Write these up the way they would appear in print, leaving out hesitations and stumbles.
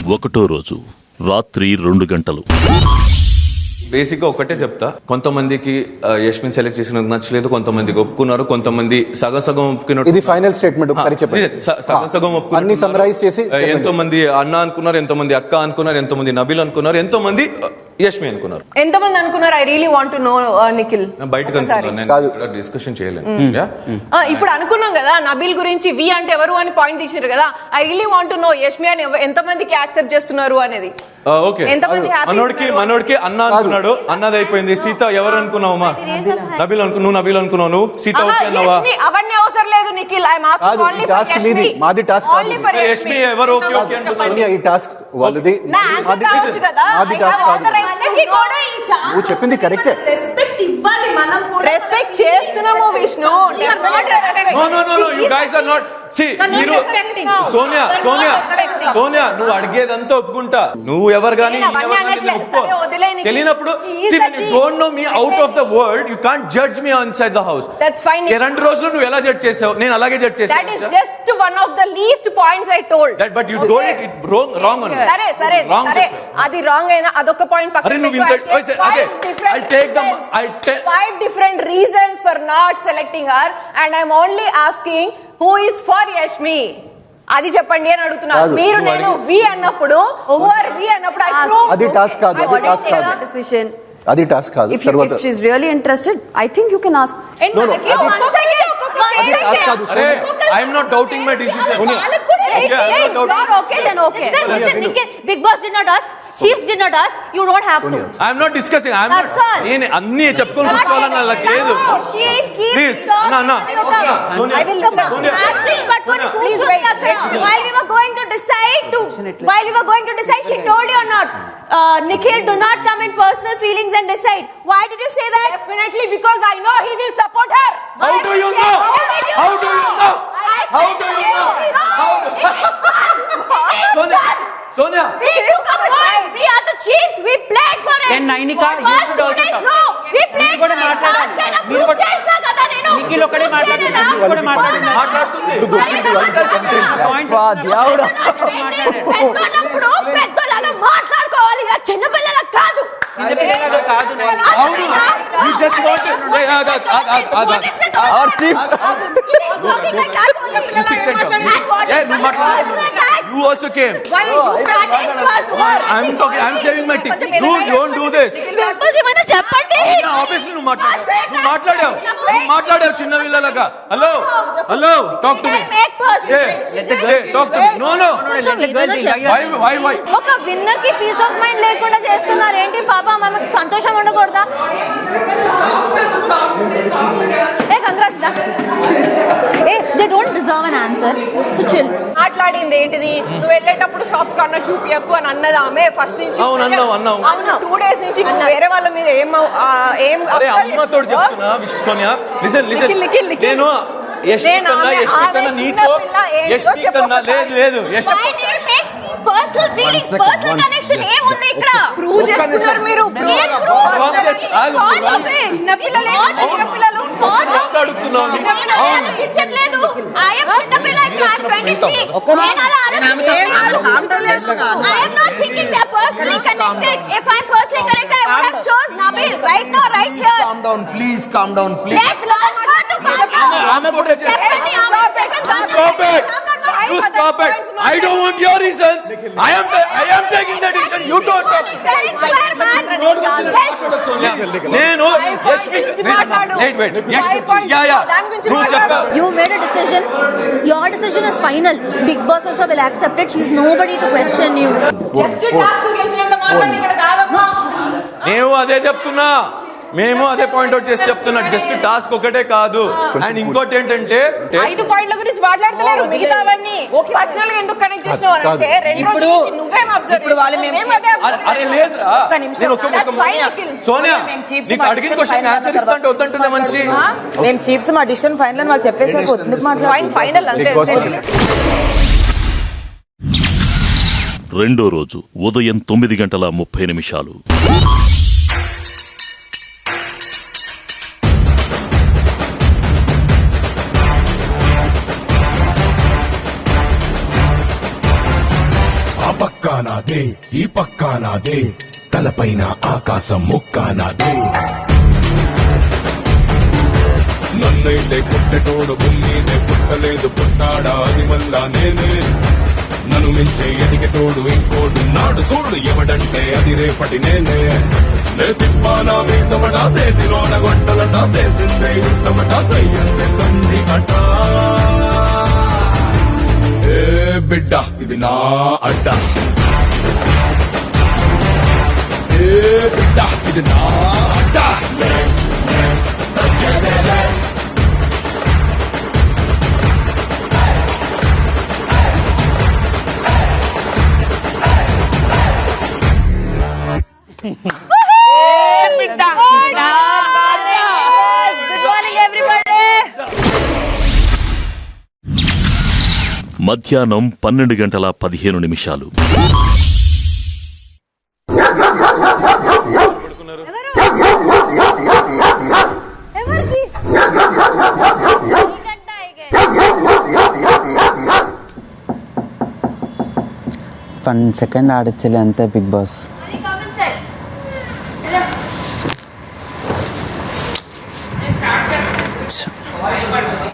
ఒకటో రోజు రాత్రి 2 గంటలు. బేసిక్గా ఒకటే చెప్తా, కొంతమందికి యష్మిన్ సెలెక్ట్ చేసినందుకు నచ్చలేదు, కొంతమందికి ఒప్పుకున్నారు, కొంతమంది సగం ఒప్పుకున్నారు. ఇది ఫైనల్ స్టేట్మెంట్, ఒకసారి చెప్పండి. సగం అన్ని సమ్మరైజ్ చేసి ఎంతో మంది అన్న అనుకున్నారు, ఎంతో మంది అక్క అనుకున్నారు, ఎంతో మంది నబీల్ అనుకున్నారు, ఎంతో మంది యష్మి అనుకున్నారు. ఎంతమంది అనుకున్నారు? I really want to know Nikhil. బయటకు డిస్కషన్ చేయలేదు. ఇప్పుడు అనుకున్నాం కదా నబీల్ గురించి, వి అంటే ఎవరు అని పాయింట్ తీసినారు కదా. I really want to know Yashmi అని ఎంతమందికి యాక్సెప్ట్ చేస్తున్నారు అనేది. ఓకే, మనోడికి అన్న అనుకున్నాడు, అన్నది అయిపోయింది. సీత ఎవరు అనుకున్నావమ్మా? నబీల్ నువ్వు నబీల్ అనుకున్నావు, నువ్వు సీత ఓకే అన్నావా? అవన్నీ అవసరం లేదు Nikhil. I am asking only for Yashmi. మాది టాస్క్ కాదు. యష్మి ఎవరు ఓకే ఓకే అంటున్నారు? ఈ టాస్క్ వాళ్ళది. మాది టాస్క్ కాదు. నువ్వు చెప్పింది కరెక్టే. రెస్పెక్ట్ ఇవ్వాలి, మనం కూడా రెస్పెక్ట్ చేస్తున్నాము Vishnu. You guys are not. See, మీరు సోనియా నువ్వు అడిగేదంతా ఒప్పుకుంటా, నువ్వు ఎవరు కానీ తెలియనప్పుడు. when you don't know me out of the world, you can't judge me inside the house. That's fine. 2 రోజులు నువ్వు ఎలా జడ్జ్ చేసావు, నేను అలాగే జడ్జ్ చేశాను. That is just one of the least points I told. That, but you told it wrong on. సరే అది wrong అయినా అదొక పాయింట్ పక్కన పెట్టు. I'll take them. 5 different reasons for not selecting her, and I'm only asking who is for Yashmi. అది చెప్పండి అని అడుగుతున్నా. మీరు నేను వి అన్నప్పుడు అది టాస్క్ కాదు. అది టాస్క్ కాదు. if she is really interested, I think you can ask. I am not doubting my decision. Okay, then okay. Listen, Big Boss did not ask, Chiefs did not ask, you don't have to. I am not discussing. I am not. నేను అన్ని చెప్పుకొని కూర్చోవాలని నాకు లేదు. Please, no. I will listen. Please wait. While we were going to decide, she told you or not, Nikhil, do not come in personal feelings and decide. Why did you say that? Definitely because I know he will support her. How do you know? Sonia. We took a point. We are the Chiefs. We played for it. Then Nainika, you should also talk. No, we played for it. మీరు కూడా నిఖిల్ ఒకడే మాట్లాడుతుంది. పెద్దలాగా మాట్లాడుకోవాలి, చిన్నపిల్లలకు కాదు. You just want to. You also came. I'm saving my tick. You don't do this. చెప్పండి. Obviously నువ్వు మాట్లాడావు చిన్న పిల్లలగా. Hello talk to me. Talk to me. No. Why? ఒక విన్నర్ కి పీస్ ఆఫ్ మైండ్ లేకుండా చేస్తున్నారు ఏంటి? పాప మనకి సంతోషం ఉండకూడదా? కంగ్రాట్స్ దా. They don't deserve an answer. So chill. మాట్లాడింది ఏంటిది? నువ్వు వెళ్ళేటప్పుడు సాఫ్ట్ కార్నర్ చూపియకు అని అన్నది ఆమె ఫస్ట్ నుంచి. అన్నావు. 2 days నుంచి వేరే వాళ్ళ మీద ఏం అమ్మతో చెప్తున్నా సోనియా. లిసన్ నేను యష్మి కన్నా లేదు పర్సనల్ ఫీలింగ్స్, పర్సనల్ కనెక్షన్ ఏముంది ఇక్కడ? ప్రూవ్ చేస్తున్నారు మీరు. ఆలోచించట్లేదు. I am చిన్నపిల్ల, ఇక్కడ 23. I am not thinking they are personally connected. If I am personally connected, I would have chose Nabil right now, right here. Calm down, please. Let her to calm down. Stop it. I don't want your reasons. I am taking the decision. You don't talk. నేను wait. You made a decision. Your decision is final. Big Boss also will accept it. She's nobody to question you. నేను అదే చెప్తున్నా, మేము అదే point out చేసి చెప్తున్నా. Just task ఒకటే కాదు. అండ్ ఇంకోటి ఏంటంటే 5 పాయింట్ల గురించి మాట్లాడతలేరు, మిగతావన్నీ పర్సనల్ గా ఎందుకు కనెక్ట్ చేసినావు అంటే 2 రోజుల నుంచి నువ్వేం అబ్జర్వ్ అరే లేదురా. నేను సోనియా నీకు అడిగిన క్వశ్చన్ ఆన్సర్ ఇస్తా అంటే వద్దంటుందే మనిషి. మేము చీఫ్స్ మా డిసిషన్ ఫైనల్ వాళ్ళు చెప్పేసారు. ఫైనల్ అంతే. రెండో రోజు ఉదయం 9:30. పక్కానాదే ఈ పక్కానాదే తలపైన ఆకాశం ముక్కానాదే నన్నైతే పుట్టెటోడు భూమినే పుట్టలేదు పుట్టాడా అది మళ్ళా నేనే నన్ను మించే ఎదిగేటోడు ఇంకోడు నాడు చూడు ఎవడంటే అది రేపటి నేనే నే తిప్పానా వీసమటా సేతిలోన గొట్టలటా సేసిందే ఉత్తమటా సయ్యందే సంధి అట ఏ బిడ్డ ఇది నా అడ్డ ఏ బిడ్డ ఇది నా అడ్డ మధ్యాహ్నం 12:15 1 సెకండ్ ఆడొచ్చలే అంతే బిగ్ బాస్.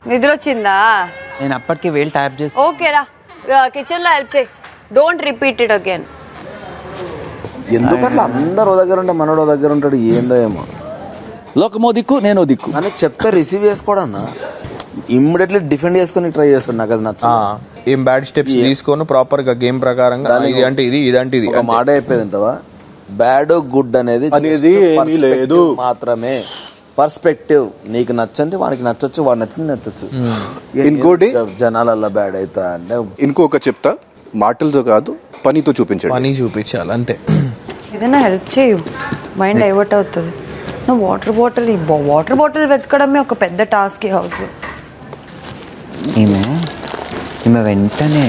నిద్ర వచ్చిందా? నేను అప్పటికి వేలు ట్యాప్ చేసి ఓకేరా, కిచెన్ లో హెల్ప్ చేయి. Don't repeat it again. ఎందుకట్లా అందరూ దగ్గర ఉంటే మనోడు దగ్గర ఉంటాడు ఏందో ఏమో. లోకమో దిక్కు నేనో దిక్కు అని చెప్తే రిసీవ్ చేసుకోవడన్నా ఇమ్మీడియట్లీ డిఫెండ్ చేసుకుని ట్రై చేస్తాడు. నాకు అది నచ్చ ఏం బ్యాడ్ స్టెప్స్ తీసుకొని ప్రాపర్ గా గేమ్ ప్రకారంగా ఇది అంటే ఇది ఇదంటే ఇది ఒక మాట చెప్పేది అంటవా, బ్యాడ్ గుడ్ అనేది లేదు మాత్రమే. పర్స్పెక్టివ్, నీకు నచ్చంది వానికి నచ్చొచ్చు, వాడు నచ్చింది నచ్చొచ్చు. ఇంకోటి జనాలల్లో బ్యాడ్ అవుతా అంటే ఇంకొక చెప్తా, మాటలతో కాదు పనితో చూపించండి. పని చూపించాలి అంతే. ఏదైనా హెల్ప్ చేయు, మైండ్ డైవర్ట్ అవుతుంది. నువ్వు వాటర్ బాటిల్ వెతకడమే ఒక పెద్ద టాస్క్ ఈ హౌస్ లో. ఈమె వెంటనే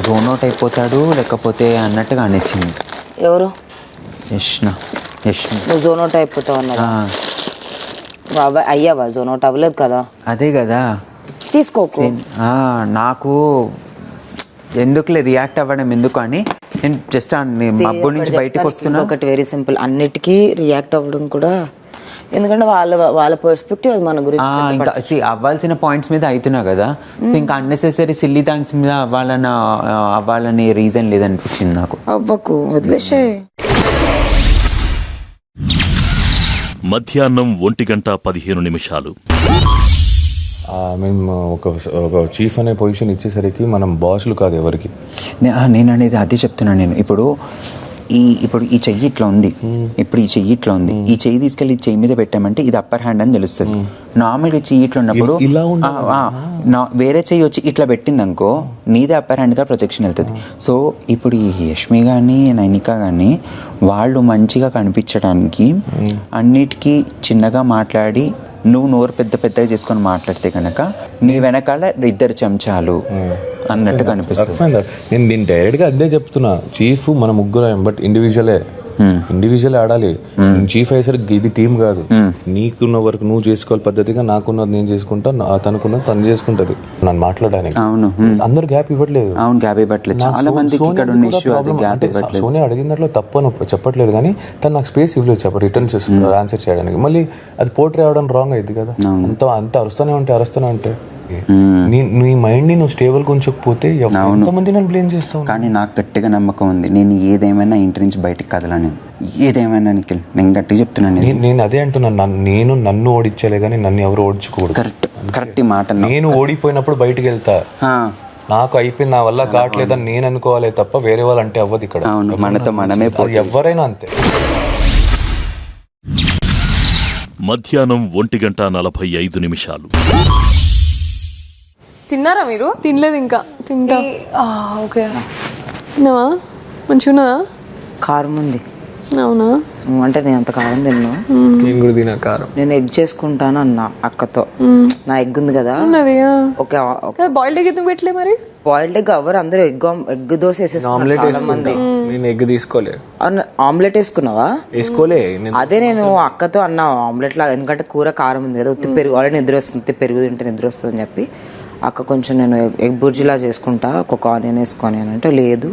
జోన్ అవుట్ అయిపోతాడు లేకపోతే అన్నట్టుగా అనేసింది. ఎవరు? యష్మి. నువ్వు జోన్ అవుట్ అయిపోతావు అన్నదా? అయ్యావా? జోన్ అవుట్ అవ్వలేదు కదా. అదే కదా, తీసుకోకు. నాకు ఎందుకులే రియాక్ట్ అవ్వడం ఎందుకు అని నేను జస్ట్ మబ్బు నుంచి బయటకు వస్తున్నా. ఒకటి వెరీ సింపుల్, అన్నిటికీ రియాక్ట్ అవ్వడం కూడా, ఎందుకంటే వాళ్ళ పర్స్పెక్టివ్ అది మన గురించి. ఇంకా అవ్వాల్సిన పాయింట్స్ మీద అవుతున్నా కదా, సో ఇంకా అన్నెసెసరీ సిల్లీ థాంక్స్ మీద అవ్వాలని రీజన్ లేదనిపించింది నాకు. అవ్వకు, వదిలేసే. మధ్యాహ్నం 1:15 మేము ఒక చీఫ్ అనే పొజిషన్ ఇచ్చేసరికి మనం బాసులు కాదు ఎవరికి. నేను అనేది అదే చెప్తున్నాను. నేను ఇప్పుడు ఈ చెయ్యి ఇట్లా ఉంది, ఈ చెయ్యి తీసుకెళ్ళి ఈ చెయ్యి మీద పెట్టామంటే ఇది అప్పర్ హ్యాండ్ అని తెలుస్తుంది. నార్మల్గా చెయ్యి ఇట్లా ఉన్నప్పుడు వేరే చెయ్యి వచ్చి ఇట్లా పెట్టింది అనుకో, నీదే అప్పర్ హ్యాండ్గా ప్రొజెక్షన్ వెళ్తుంది. సో ఇప్పుడు ఈ యష్మి కానీ నైనిక కానీ వాళ్ళు మంచిగా కనిపించడానికి అన్నిటికీ చిన్నగా మాట్లాడి నువ్వు నోరు పెద్దగా చేసుకొని మాట్లాడితే కనుక నీ వెనకాల 2 చెంచాలు అన్నట్టు కనిపిస్తుంది. నేను డైరెక్ట్ గా అదే చెప్తున్నా, చీఫ్ మన ముగ్గురం, బట్ ఇండివిజువల్ ఆడాలి. చీఫ్ అయ్యేసరికి ఇది టీం కాదు. నీకున్న వరకు నువ్వు చేసుకోవాలి పద్ధతిగా, నాకున్నది నేను చేసుకుంటా, తనకున్నది తను చేసుకుంటది. నన్ను మాట్లాడడానికి అవును అందరు గ్యాప్ ఇవ్వట్లేదు. అవును, గ్యాప్ ఇవ్వట్లేదు. చాలా మందికి ఇక్కడ ఉన్న ఇష్యూ అది, గ్యాప్ ఇవ్వట్లేదు. సోనియా అడిగిన దాంట్లో తప్పు అని చెప్పట్లేదు, కానీ తను నాకు స్పేస్ ఇవ్వలేదు రిటర్న్ ఆన్సర్ చేయడానికి. మళ్ళీ అది పోర్ట్రే అవడం రాంగ్ అయింది కదా. అంత అరుస్తూనే ఉంటే నీ మైండ్ ని నువ్వు స్టేబుల్ ఉంచకపోతే ఎంతమంది నన్ను బ్లేమ్ చేస్తావు. కానీ నాకు గట్టిగా నమ్మకం ఉంది, నేను ఏదేమైనా ఇంటి నుంచి బయటికి కదలను. ఏదేమైనా నిఖిల్, నేను గట్టిగా చెప్తున్నాను. నేను అదే అంటున్నాను, నన్ను ఓడించలే కానీ నన్ను ఎవరు ఓడించకూడదు. కరెక్ట్ మాట. నేను ఓడిపోయినప్పుడు బయటికి వెళ్తా, నాకు అయిపోయింది, నా వల్ల కావట్లేదని నేను అనుకోవాలి తప్ప వేరే వాళ్ళు అంటే అవ్వదు ఇక్కడ. మనతో మనమే, ఎవరైనా అంతే. మధ్యాహ్నం 1:45 తిన్నారా మీరు? తినలేదు ఇంకా, తింటా. ఓకే, తిన్నావా? మంచిగా కారం ఉంది. అవునా? అంటే నేను అంత కారం తిన్నా. నేను కూడా తినా కారం. నేను ఎగ్ చేసుకుంటాను అన్న అక్కతో. నా ఎగ్ ఉంది కదా, బాయిల్డ్ ఎగ్ ఎందుకు పెట్టలే మరి? బాయిల్డ్ ఎగ్ ఎవరు అందరూ ఎగ్ దోశ వేసేసుకున్నారు చాలా మంది. నేను ఎగ్ తీసుకోలే. ఆమ్లెట్ వేసుకున్నావా? వేసుకోలే. అదే నేను అక్కతో అన్నా ఆమ్లెట్ లాగా, ఎందుకంటే కూర కారం ఉంది కదా, ఉత్తి పెరుగు ఆల్రెడీ నిద్ర వస్తుంది, పెరుగు తింటే నిద్ర వస్తుంది అని చెప్పి అక్క కొంచెం నేను ఎగ్ బుర్జిలా చేసుకుంటా, ఒక ఆనియన్ వేసుకొని అని అంటే లేదు,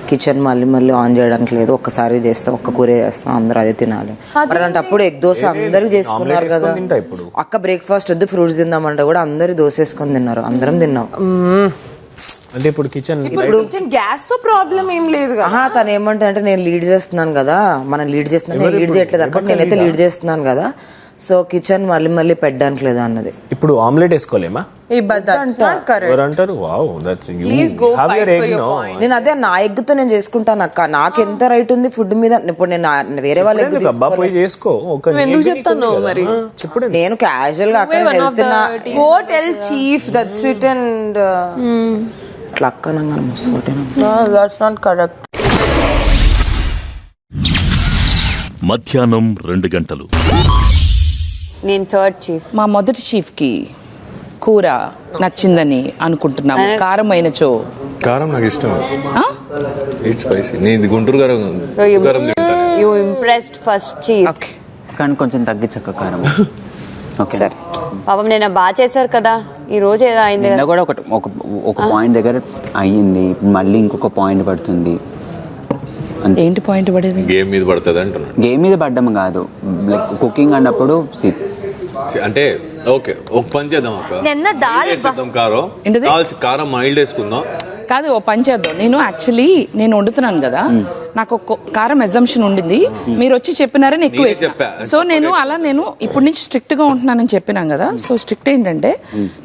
కిచెన్ మళ్ళీ ఆన్ చేయడానికి లేదు, ఒక్కసారి చేస్తాం, ఒక్క కూర చేస్తాం, అందరూ అదే తినాలి. మరి అలాంటప్పుడు ఎగ్ దోశ అందరికి చేసుకున్నారు కదా. అక్క బ్రేక్ఫాస్ట్ వద్దు ఫ్రూట్స్ తిందామంటే కూడా అందరు దోశ వేసుకొని తిన్నారు, అందరం తిన్నాం. అంటే ఇప్పుడు కిచెన్ గ్యాస్ తో ప్రాబ్లం ఏం లేదు కదా. తను ఏమంటే అంటే నేను లీడ్ చేస్తున్నాను కదా, మనం లీడ్ చేస్తున్నాను, నేను లీడ్ చేయట్లేదు అక్కడ, నేనైతే లీడ్ చేస్తున్నాను కదా, సో కిచెన్ మళ్ళీ పెట్టడానికి లేదా అన్నది. ఇప్పుడు ఆమ్లెట్ వేసుకోలేమా అంటారు. నేను అదే నా ఎగ్ తో నేను చేసుకుంటాను అక్క, నాకు ఎంత రైట్ ఉంది ఫుడ్ మీద. ఇప్పుడు నేను వేరే వాళ్ళ చేసుకో, ఎందుకు చెప్తాను మరి, నేను క్యాజువల్ గా అక్కడ వెళ్తున్నా, go tell chief that's it and అట్లా అక్క నంగా దట్స్ నాట్ కరెక్ట్. మధ్యాహ్నం 2 గంటలు. నేను థర్డ్ చీఫ్. మా మొదటి చీఫ్ కి కూర నచ్చిందని అనుకుంటున్నాము. కారమైనచో కారం నాకు ఇష్టం, స్పైసీ. నేను గుంటూరు గారం యు ఇంప్రెస్డ్ ఫస్ట్ చీఫ్. కానీ కొంచెం తగ్గించక్క కారం. ఓకే సరే పాపం నేను బాగా చేశారు కదా ఈ రోజు, ఏదో అయింది నిన్న కూడా ఒక పాయింట్ దగ్గర అయ్యింది, మళ్ళీ ఇంకొక పాయింట్ పడుతుంది. ఏంటి పాయింట్ పడేది? గేమ్ మీద పడుతుంది అంటున్నాడు. గేమ్ మీద పడ్డం కాదు, లైక్ కుకింగ్ అన్నప్పుడు అంటే ఓకే ఒక పని చేద్దాం అక్క, నిన్న దాల్ కారం మైల్డ్ వేసుకుందాం. కాదు ఓ పని చేద్దాం, నేను వండుతున్నాను కదా, నాకు ఒక కారం ఎగ్జంప్షన్ ఉండింది, మీరు వచ్చి చెప్పినారని ఎక్కువ వేస్తా. సో నేను ఇప్పుడు నుంచి స్ట్రిక్ట్ గా ఉంటున్నానని చెప్పినాం కదా. సో స్ట్రిక్ట్ ఏంటంటే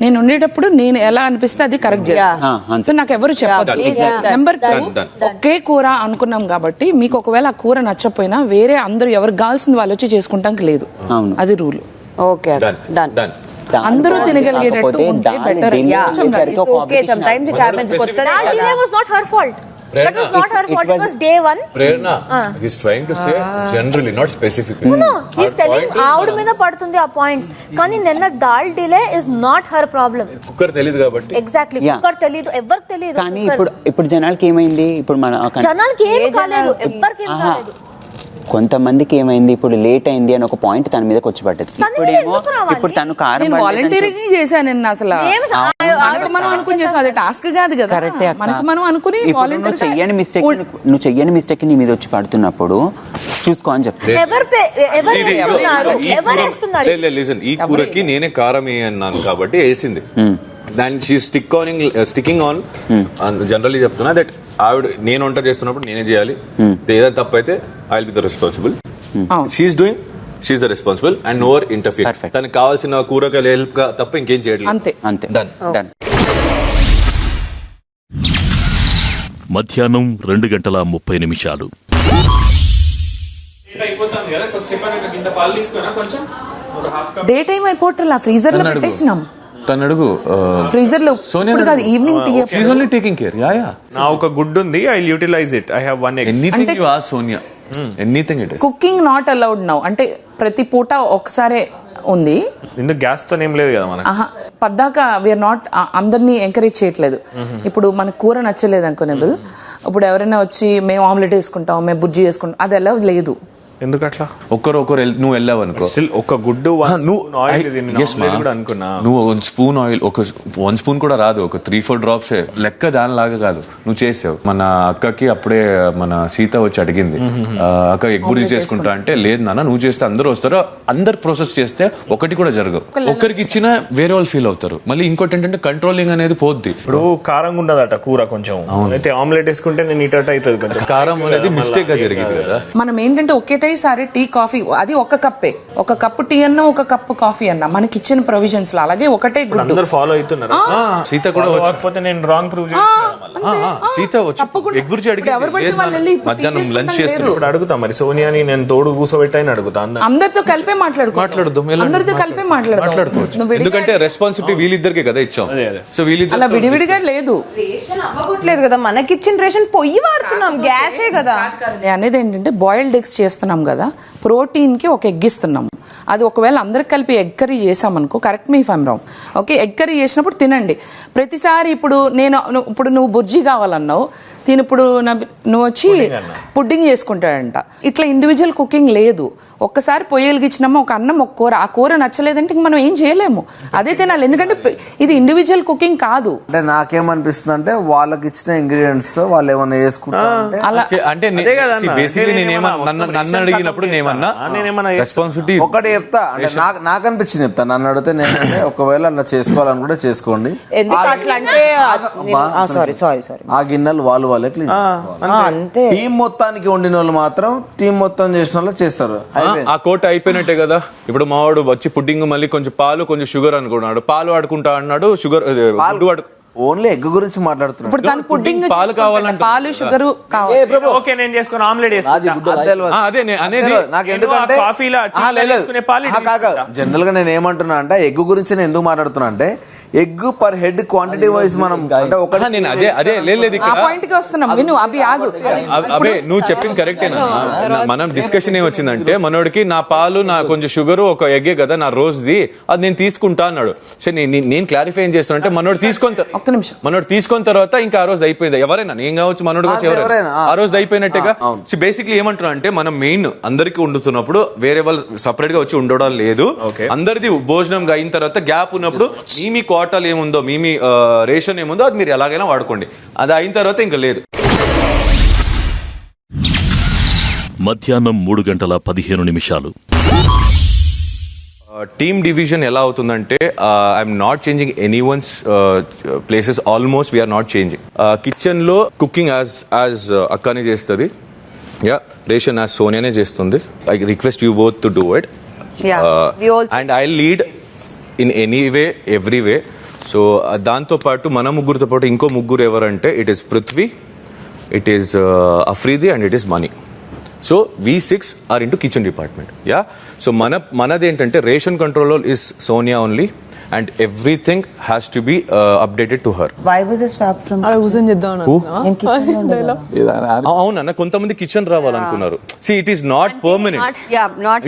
నేను ఉండేటప్పుడు నేను ఎలా అనిపిస్తే అది కరెక్ట్ చేస్తాను. సో నాకు ఎవరు చెప్పదు. నెంబర్ 2, ఒకే కూర అనుకున్నాం కాబట్టి మీకు ఒకవేళ ఆ కూర నచ్చపోయినా వేరే అందరూ ఎవరికి కావాల్సింది వాళ్ళు వచ్చి చేసుకుంటానికి లేదు, అది రూల్. Okay done. అందరూ తినగలిగేటట్టు ఉంటే better. okay, sometimes it happens. That delay was not her fault. That was not her fault. It was day 1. Prerna, he's trying to say generally, not specifically. No, he's telling ఆవిడ మీద పడుతుంది ఆ points, కానీ నిన్న dal delay is not her problem. Cooker తెలియదు కాబట్టి. Exactly, cooker తెలియదు, ఎవరికి తెలియదు. కానీ ఇప్పుడు జనాలకి ఏమైంది, ఇప్పుడు జనాలకి ఏం కాలేదు, ఎవరికి ఏం కాలేదు. కొంతమందికి ఏమైంది, ఇప్పుడు లేట్ అయింది అని ఒక పాయింట్ తన మీదకి వచ్చి పడ్డది. ఇప్పుడు తను కారం వాలంటీరింగ్ చేశాను అసలు, మనకు మనం అనుకుని చేసాం, అది టాస్క్ కాదు కదా. కరెక్టే, మనకు మనం అనుకుని నువ్వు చెయ్యని మిస్టేక్ నీ మీద వచ్చి పడుతున్నప్పుడు చూసుకో అని చెప్తాను. ఈ కూరకి నేనే కారం అన్నాను కాబట్టి వేసింది, దాన్ని స్టిక్కింగ్ ఆన్. జనరల్లీ చెప్తున్నా దట్ ఆవిడ నేను వంట చేస్తున్నప్పుడు నేనే చేయాలి, ఏదైనా తప్పు అయితే I will be the responsible. She's doing, she's the responsible and no interfere. తనకు కావాల్సిన కూరగాయలు హెల్ప్ తప్ప ఇంకేం చేయట్లేదు. అంతే. డన్. మధ్యాహ్నం 2:30 డే టైం అయిపోవట్లా, ఫ్రీజర్ లో పెట్టేసినాం. తను అడుగు ఫ్రీజర్ లో evening tea. She's only taking care. నా ఒక గుడ్ ఉంది, I will utilise it. I have one egg. Anything you ask Sonia, anything it is. Cooking not allowed now, అంటే ప్రతి పూట ఒకసారే ఉంది. ఇందుకు గ్యాస్ తో ఏం లేదు కదా మనకి. పద్దాక వీఆర్ నాట్ అందరినీ ఎంకరేజ్ చేయట్లేదు. ఇప్పుడు మనకు కూర నచ్చలేదు అనుకునేది, ఇప్పుడు ఎవరైనా వచ్చి మేము ఆమ్లెట్ వేసుకుంటాం, మేము బుజ్జి వేసుకుంటాం, అది ఎలా లేదు. ఎందుకు అట్లా? ఒకరు నువ్వు వెళ్ళావు అనుకో, ఒక గుడ్డు అనుకున్నా, నువ్వు 1 స్పూన్ ఆయిల్, ఒక 1 స్పూన్ కూడా రాదు, ఒక 3-4 డ్రాప్స్ లెక్క, దానిలాగా కాదు నువ్వు చేసావు. మన అక్కకి అప్పుడే మన సీత వచ్చి అడిగింది, అక్క ఎగ్ బుర్జీ చేసుకుంటా అంటే, లేదు నాన్న నువ్వు చేస్తే అందరూ వస్తారు, అందరు ప్రాసెస్ చేస్తే ఒకటి కూడా జరగవు. ఒకరికి ఇచ్చినా వేరే వాళ్ళు ఫీల్ అవుతారు. మళ్ళీ ఇంకోటి ఏంటంటే కంట్రోలింగ్ అనేది పోద్ది. ఇప్పుడు కారంగా ఉండదట కూర కొంచెం, అయితే ఆమ్లెట్ వేసుకుంటే నేను ఇటు అవుతుంది కొంచెం. కారం అనేది మిస్టేక్ గా జరిగింది కదా. మనం ఏంటంటే ఒకేసారి టీ కాఫీ, అది ఒక కప్పే, ఒక కప్పు టీ అన్నా ఒక కప్పు కాఫీ అన్నా మనకి ఇచ్చిన ప్రొవిజన్స్ లో, అలాగే ఒకటే గుడ్డు ఫాలో అవుతున్నారు. సీత కూడా కాకపోతే నేను రాంగ్ ప్రూవ్ సీత వచ్చి ఎగ్ బుర్జీ అడిగి మధ్యాహ్నం లంచ్ చేస్తున్నారు. ఇప్పుడు అడుగుతా మరి సోనియాని నేను తోడు కూర్చోబెట్టాను అడుగుతా, అందరితో కలిపే మాట్లాడుదాం, అందరితో కలిపే మాట్లాడుకోవచ్చు. ఎందుకంటే రెస్పాన్సిబిలిటీ వీళ్ళిద్దరికే కదా ఇచ్చాం. సో వీళ్ళిద్దరు అలా విడివిడిగా లేదు, రేషన్ అవ్వట్లేదు కదా, మనకి ఇచ్చిన రేషన్ పొయ్యి వాడుతున్నాం, గ్యాసే కదా. అనేది ఏంటంటే బాయిల్డ్ ఎగ్స్ చేస్తున్నాం కదా, ప్రోటీన్ కి ఒక ఎగ్ ఇస్తున్నాము. అది ఒకవేళ అందరికి కలిపి ఎగ్ కర్రీ చేసామనుకో, correct me if I'm wrong, okay, egg curry చేసినప్పుడు తినండి. ప్రతిసారి ఇప్పుడు నువ్వు బుజ్జి కావాలన్నావు, ఇప్పుడు నువ్వు వచ్చి పుడ్డింగ్ చేసుకుంటాడంట, ఇట్లా ఇండివిజువల్ కుకింగ్ లేదు. ఒక్కసారి పొయ్యలిగిచ్చినామా ఒక అన్నం ఒక కూర, ఆ కూర నచ్చలేదంటే ఇంక మనం ఏం చేయలేము, అదే తినాలి. ఎందుకంటే ఇది ఇండివిజువల్ కుకింగ్ కాదు. అంటే నాకేమనిపిస్తుంది అంటే వాళ్ళకి ఇచ్చిన ఇంగ్రీడియంట్స్ తో వాళ్ళు ఏమన్నా చేసుకుంటారు అలా అంటే బేసిక్లీ నన్ను అడిగినప్పుడు నేమన్నా రెస్పాన్సిబిలిటీ ఒకటి చెప్తా, అంటే నాకు అనిపించింది చెప్తా. నన్ను అడిగితే నేను ఒకవేళ అలా చేసుకోవాలనుకుంటే చేసుకోండి, ఆ గిన్నెలు వాళ్ళే క్లీన్ అంతే. టీం మొత్తానికి వండిన వాళ్ళు మాత్రం టీం మొత్తం చేసిన వాళ్ళు చేస్తారు. ఆ కోట అయిపోయినట్టే కదా. ఇప్పుడు మావాడు వచ్చి పుడ్డింగ్ మళ్ళీ కొంచెం పాలు కొంచెం షుగర్ అనుకున్నాడు, పాలు వాడుకుంటా అన్నాడు, షుగర్ ఓన్లీ ఎగ్ గురించి మాట్లాడుతున్నాడు. ఇప్పుడు దాని పుడ్డింగ్ పాలు కావాలంటే పాలు షుగర్ కావాలి. ఓకే నేను చేసుకుని ఆమ్లెట్ అదే అనేది నాకు ఎందుకంటే జనరల్ గా నేను ఏమంటున్నా అంటే ఎగ్ గురించి నేను ఎందుకు మాట్లాడుతున్నా అంటే egg per head quantity wise మనం అంటే ఒక నేను అదే లేదు ఆ పాయింట్ కి వస్తున్నాం. విను అభి ఆగు, అబే నువ్వు చెప్పింది కరెక్టేనా. మనం డిస్కషన్ ఏమొచ్చిందంటే మనోడికి నా పాలు నా కొంచెం షుగర్ ఒక ఎగ్గే కదా నా రోజుది, అది నేను తీసుకుంటా అన్నాడు. సో నేను క్లారిఫై ఏం చేస్తున్నా అంటే మనోడు తీసుకున్న తర్వాత ఇంకా ఆ రోజు అయిపోయింది. ఎవరైనా నేను కావచ్చు మనోడు కావచ్చు ఎవరైనా ఆ రోజు అయిపోయినట్టుగా. సో బేసిక్లీ ఏమంటున్నా అంటే మనం మెయిన్ అందరికి వండుతున్నప్పుడు వేరే వాళ్ళు సపరేట్ గా వచ్చి ఉండడం లేదు. అందరిది భోజనం అయిన తర్వాత గ్యాప్ ఉన్నప్పుడు మీ క్వార్టర్ ఏముందో మీ రేషన్ ఏముందో అది మీరు ఎలాగైనా వాడుకోండి, అది అయిన తర్వాత ఇంకా లేదు. మధ్యాహ్నం 3:15 టీమ్ డివిజన్ ఎలా అవుతుందంటే I'm not changing any one's places, almost we're not changing. Kitchen లో కుకింగ్ యాజ్ అక్కనే చేస్తుంది, రేషన్ యాజ్ సోనియానే చేస్తుంది. I request you both to do it and I lead in any way every way. So దాంతోపాటు మన ముగ్గురితో పాటు ఇంకో ముగ్గురు ఎవరంటే it is Prithvi, it is Afridi and it is Mani. So V6 are into kitchen department. Yeah. So మనదేంటంటే ration control is Sonia only and everything has to be updated to her. Why was it swapped from అవునన్న కొంతమంది kitchen రావాలనుకున్నారు. See it is not permanent.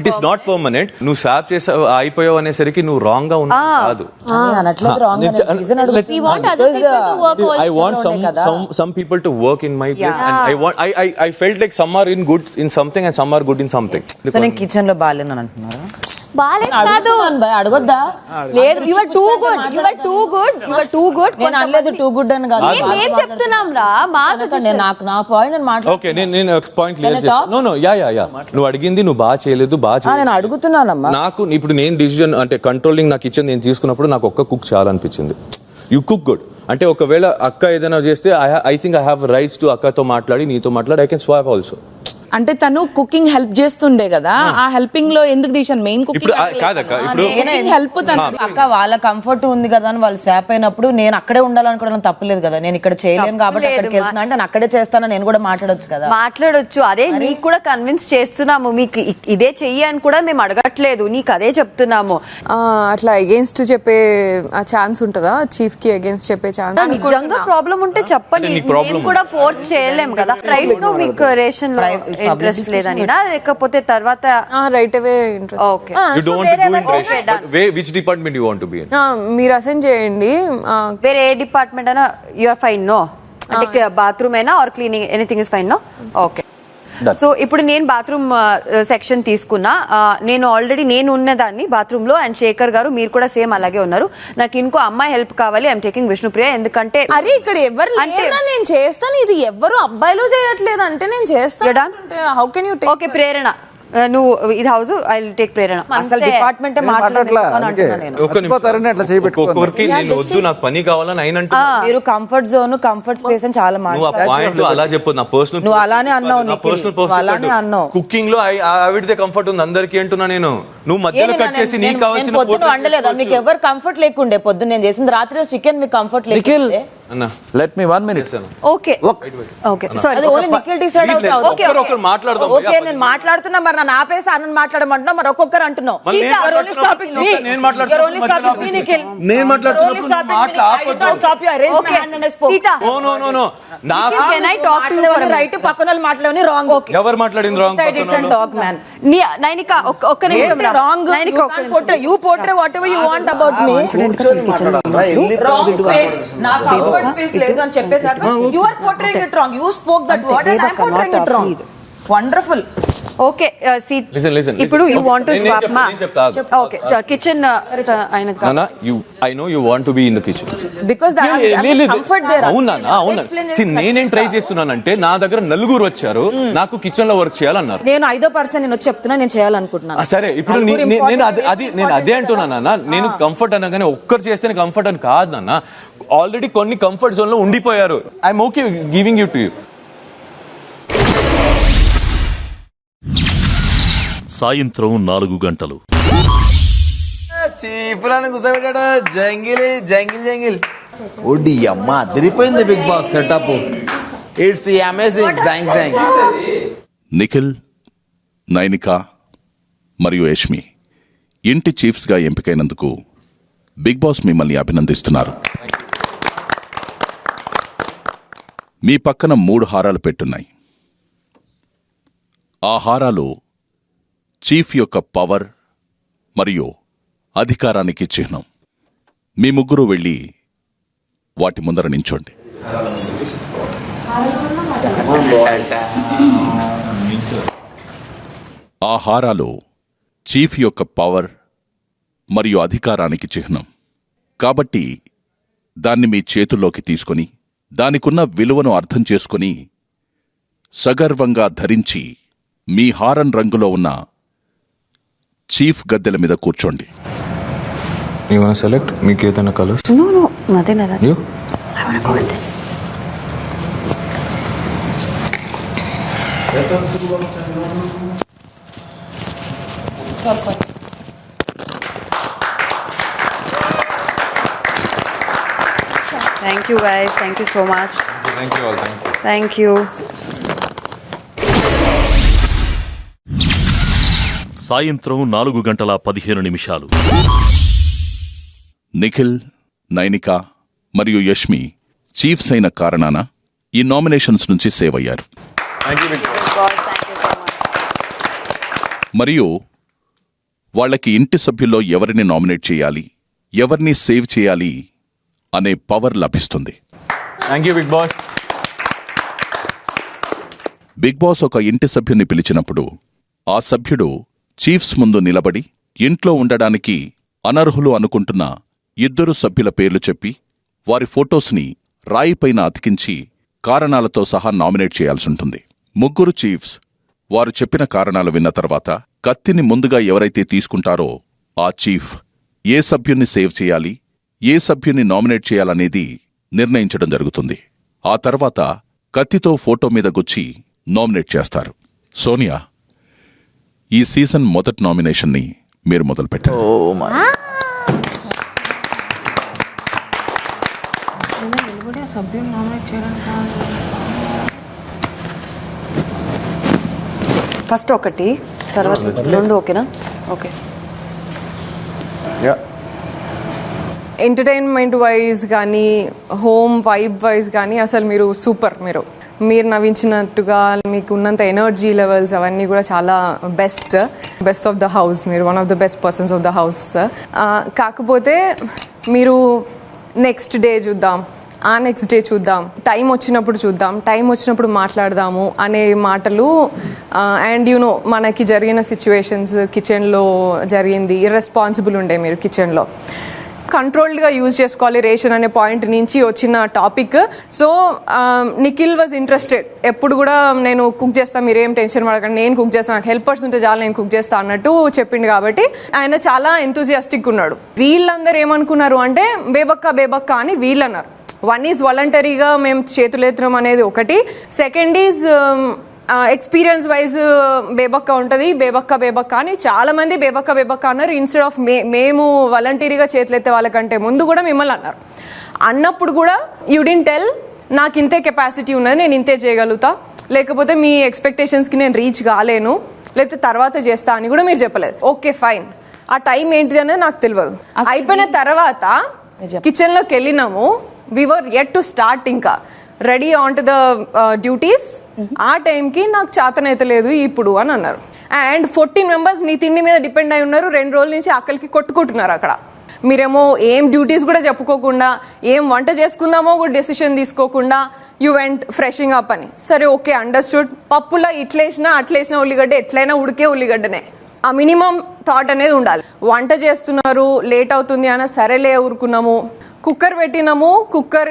It is not permanent. నువ్వు swap చేసా అయిపోయావు అనేసరికి నువ్వు wrong గా ఉన్నావు కాదు. I want some people to work in my place and I felt like some are in good in something and some are good in something. So నేను kitchen లో బాలేనని అంటున్నారా? అడగొద్దా? లేదు, you are too good. You are too good. You are too good. నేను అనలేదు too good అని కాదు. నేను చెప్తున్నాం రా మా నాకు నా పాయింట్ నేను మాట్లాడు. ఓకే నేను పాయింట్ క్లియర్ చేస్తాను. నో యా నువ్వు అడిగింది నువ్వు బాగా చేయలేదు, నేను అడుగుతున్నానమ్మా. నాకు ఇప్పుడు నేను డిసిజన్ అంటే కంట్రోలింగ్ నాకు కిచెన్ నేను తీసుకున్నప్పుడు నాకు ఒక్క కుక్ చాలా అనిపించింది. యు కుక్ గుడ్ అంటే ఒకవేళ అక్క ఏదైనా చేస్తే I think I have rights to అక్కతో మాట్లాడి నీతో మాట్లాడి ఐ కెన్ స్వాప్ ఆల్సో. అంటే తను కుకింగ్ హెల్ప్ చేస్తుండే కదా, ఆ హెల్పింగ్ లో ఎందుకు తీసాను? మెయిన్ కుకింగ్ హెల్ప్ అక్క వాళ్ళ కంఫర్ట్ ఉంది కదా అని వాళ్ళు స్వాప్ అయినప్పుడు నేను అక్కడే ఉండాలనుకోవడం తప్పలేదు కదా. నేను ఇక్కడ చేయలేను కాబట్టి అక్కడికి వెళ్తున్నా అంటే అక్కడే చేస్తానని నేను కూడా మాట్లాడొచ్చు కదా. మాట్లాడొచ్చు, అదే నీకు కూడా కన్విన్స్ చేస్తున్నాము. మీకు ఇదే చెయ్యి అని కూడా మేము అడగట్లేదు, నీకు అదే చెప్తున్నాము. అట్లా అగేన్స్ట్ చెప్పే ఛాన్స్ ఉంటుందా? చీఫ్ కి అగేన్స్ట్ చెప్పే ఛాన్స్ నిజంగా ప్రాబ్లం ఉంటే చెప్పండి, మేము కూడా ఫోర్స్ చేయలేము కదా. రైట్ నో మీకు రేషన్ లో ఇంట్రెస్ట్ లేదని లేకపోతే తర్వాత right away interest. Okay, you don't want to do in ration, but which department you want to be in? మీరు అసైన్ చేయండి. వేరే ఏ డిపార్ట్మెంట్ అయినా యు ఆర్ ఫైన్. నో అంటే బాత్రూమ్ అయినా or cleaning anything is fine. No okay. So ఇప్పుడు నేను bathroom section తీసుకున్నా. నేను ఆల్రెడీ నేను ఉన్నదాన్ని బాత్రూమ్ లో అండ్ శేఖర్ గారు మీరు కూడా సేమ్ అలాగే ఉన్నారు. నాకు ఇంకో అమ్మాయి హెల్ప్ కావాలి. I'm taking Vishnupriya. ఎందుకంటే అరే ఇక్కడ ఎవరు లేరా, నేను చేస్తాను. ఇది ఎవరు అబ్బాయిలు చేయట్లేదు అంటే నేను చేస్తాను. How can you take? Okay Prerana, నువ్వు ఇది house I will take Prerana. అసలు డిపార్ట్మెంట్ ఒక్కొక్కరికి నేను వద్దు నాకు పని కావాలని ఆయన అంటున్నా. మీరు కంఫర్ట్ జోన్ కంఫర్ట్ స్పేస్ అని చాలా మాట్లాడుతున్నారు. అలా చెప్పొద్దు, నా పర్సనల్ నువ్వు అలానే అన్నావు. కుకింగ్ లో ఆవిడదే కంఫర్ట్ ఉంది అందరికి అంటున్నా నేను. నువ్వు మధ్యలో కట్ చేసి నీకు కావాల్సిన పొద్దున వండలేదా? మీకు ఎవరు కంఫర్ట్ లేకుండే? పొద్దున్న నేను చేసిన రాత్రి చికెన్ మీకు కంఫర్ట్ లేకుండే. Let me 1 minute. Okay okay sorry, only Nikhil decide అవుతావు. ఒక్కొక్కరు మాట్లాడదాం. ఓకే నేను మాట్లాడుతున్నా, మరి నన్ను ఆపేసి అన్నని మాట్లాడమంటున్నావు, మరి ఒక్కొక్కరు అంటున్నావు. నేను మాట్లాడుతున్నా. రైట్ పక్కన వాళ్ళు మాట్లాడని రాంగ్. ఎవరు మాట్లాడింది రాంగ్? నైనిక ఒక్క నిమిషం. Wrong. You portray whatever you want about me. నా కంఫర్ట్ స్పేస్ లేదు అని చెప్పేసాక you are portraying it wrong. You spoke that word and I am portraying it wrong. Wonderful. Okay Listen. ఇప్పుడు you want to swap మా నేను చెప్తా. Okay kitchen అయినది Nana, I know you want to be in the kitchen. Because comfort there. అవునా. నేనేం try చేస్తున్నానంటే నా దగ్గర నలుగురు వచ్చారు, నాకు కిచెన్ లో వర్క్ చేయాలన్నారు. నేను 5వ పర్సన్ నేను వచ్చి చెప్తున్నా, నేను చేయాలనుకుంటున్నాను. సరే, ఇప్పుడు నేను అదే అంటున్నాను. నేను కంఫర్ట్ అనగానే ఒక్కరు చేస్తేనే కంఫర్ట్ అని కాదు నాన్న. ఆల్రెడీ కొన్ని కంఫర్ట్ జోన్ లో ఉండిపోయారు. I'm okay giving you to you. సాయంత్రం 4 గంటలు. చీపురాన్ని కూర్చోబెట్టాడు. జంగిల్ ఒడి అమ్మ అదిరిపోయింది big boss setup. It's amazing. జాంగ్ నిఖిల్, నైనిక మరియు యష్మి ఇంటి చీఫ్స్గా ఎంపికైనందుకు బిగ్ బాస్ మిమ్మల్ని అభినందిస్తున్నారు. మీ పక్కన 3 హారాలు పెట్టున్నాయి. ఆ హారాలు చీఫ్ యొక్క పవర్ మరియు అధికారానికి చిహ్నం. మీ ముగ్గురు వెళ్ళి వాటి ముందర నించోండి. ఆ హారాలు చీఫ్ యొక్క పవర్ మరియు అధికారానికి చిహ్నం కాబట్టి దాన్ని మీ చేతుల్లోకి తీసుకొని దానికున్న విలువను అర్థం చేసుకొని సగర్వంగా ధరించి మీ హారన్ రంగులో ఉన్న చీఫ్ గద్దెల మీద కూర్చోండి. You wanna select? మీకు ఏదైనా colours? No, nothing like that. You? I wanna go with this. Thank you guys. Thank you so much. Thank you all. Thank you. సాయంత్రం 4 గంటల 15 నిమిషాలు. నిఖిల్, నైనిక మరియు యష్మి చీఫ్స్ అయిన కారణాన ఈ నామినేషన్స్ నుంచి సేవ్ అయ్యారు. మరియు వాళ్ళకి ఇంటి సభ్యుల్లో ఎవరిని నామినేట్ చేయాలి, ఎవరిని సేవ్ చేయాలి అనే పవర్ లభిస్తుంది. బిగ్ బాస్ ఒక ఇంటి సభ్యుని పిలిచినప్పుడు ఆ సభ్యుడు చీఫ్స్ ముందు నిలబడి ఇంట్లో ఉండడానికి అనర్హులు అనుకుంటున్న 2 సభ్యుల పేర్లు చెప్పి వారి ఫోటోస్ని రాయిపైన అతికించి కారణాలతో సహా నామినేట్ చేయాల్సుంటుంది. 3 చీఫ్స్ వారు చెప్పిన కారణాలు విన్న తర్వాత కత్తిని ముందుగా ఎవరైతే తీసుకుంటారో ఆ చీఫ్ ఏ సభ్యున్ని సేవ్ చేయాలి, ఏ సభ్యున్ని నామినేట్ చేయాలనేది నిర్ణయించడం జరుగుతుంది. ఆ తర్వాత కత్తితో ఫోటో మీద గుచ్చి నామినేట్ చేస్తారు. సోనియా, ఈ సీజన్ మొదటి నామినేషన్ని మీరు మొదలుపెట్టారు. ఫస్ట్ ఒకటి, తర్వాత 2. ఓకేనా? ఓకే. ఎంటర్టైన్మెంట్ వైజ్ కానీ హోమ్ వైబ్ వైజ్ కానీ అసలు మీరు సూపర్. మీరు నవ్వించినట్టుగా మీకు ఉన్నంత ఎనర్జీ లెవెల్స్ అవన్నీ కూడా చాలా బెస్ట్ ఆఫ్ ద హౌస్. మీరు one of the best persons of the house. కాకపోతే మీరు నెక్స్ట్ డే చూద్దాం, ఆ నెక్స్ట్ డే చూద్దాం, టైం వచ్చినప్పుడు మాట్లాడదాము అనే మాటలు అండ్ యూనో మనకి జరిగిన సిచ్యువేషన్స్ కిచెన్లో జరిగింది, ఇర్రెస్పాన్సిబుల్ ఉండే మీరు కిచెన్లో. కంట్రోల్డ్గా యూజ్ చేసుకోవాలి రేషన్ అనే పాయింట్ నుంచి వచ్చిన topic. So Nikhil was interested. ఎప్పుడు కూడా నేను కుక్ చేస్తాను, మీరేం టెన్షన్ పడకండి, నేను కుక్ చేస్తాను, నాకు హెల్పర్స్ ఉంటే చాలా నేను కుక్ చేస్తాను అన్నట్టు చెప్పిండు. కాబట్టి ఆయన చాలా ఎంతూజియాస్టిక్ ఉన్నాడు. వీళ్ళందరూ ఏమనుకున్నారు అంటే బేబక్క అని వీళ్ళు అన్నారు. 1 ఈజ్ వాలంటరీగా మేము చేతులెత్తడం అనేది ఒకటి. సెకండ్ ఈజ్ ఎక్స్పీరియన్స్ వైజ్ బేబక్క ఉంటుంది. బేబక్క అని చాలా మంది బేబక్క అన్నారు. ఇన్స్టెడ్ ఆఫ్ మేము వాలంటీరీగా చేతులెత్తే వాళ్ళకంటే ముందు కూడా మిమ్మల్ని అన్నప్పుడు కూడా యూ డిడ్ంట్ టెల్ నాకు ఇంతే కెపాసిటీ ఉన్నది, నేను ఇంతే చేయగలుగుతా, లేకపోతే మీ ఎక్స్పెక్టేషన్స్కి నేను రీచ్ కాలేను, లేకపోతే తర్వాత చేస్తా అని కూడా మీరు చెప్పలేదు. ఓకే ఫైన్, ఆ టైం ఏంటిది అనేది నాకు తెలియదు. అయిపోయిన తర్వాత కిచెన్లోకి వెళ్ళినాము. వి వర్ యెట్ టు స్టార్ట్, ఇంకా ready on to the duties. ఆ టైంకి నాకు చేతనైతే లేదు ఇప్పుడు అని అన్నారు. అండ్ 14 మెంబర్స్ నీ తిండి మీద డిపెండ్ అయి ఉన్నారు. 2 రోజుల నుంచి ఆకలికి కొట్టుకుంటున్నారు అక్కడ. మీరేమో ఏం డ్యూటీస్ కూడా చెప్పుకోకుండా, ఏం వంట చేసుకుందామో కూడా డెసిషన్ తీసుకోకుండా యూ వెంట్ ఫ్రెషింగ్ అప్ అని. సరే ఓకే, అండర్స్టూడ్. పప్పులో ఇట్లేసినా అట్లేసిన ఉల్లిగడ్డ ఎట్లయినా ఉడికే ఉల్లిగడ్డనే. ఆ మినిమం థాట్ అనేది ఉండాలి. వంట చేస్తున్నారు, లేట్ అవుతుంది అన్న సరేలే ఊరుకున్నాము. కుక్కర్ పెట్టినాము, కుక్కర్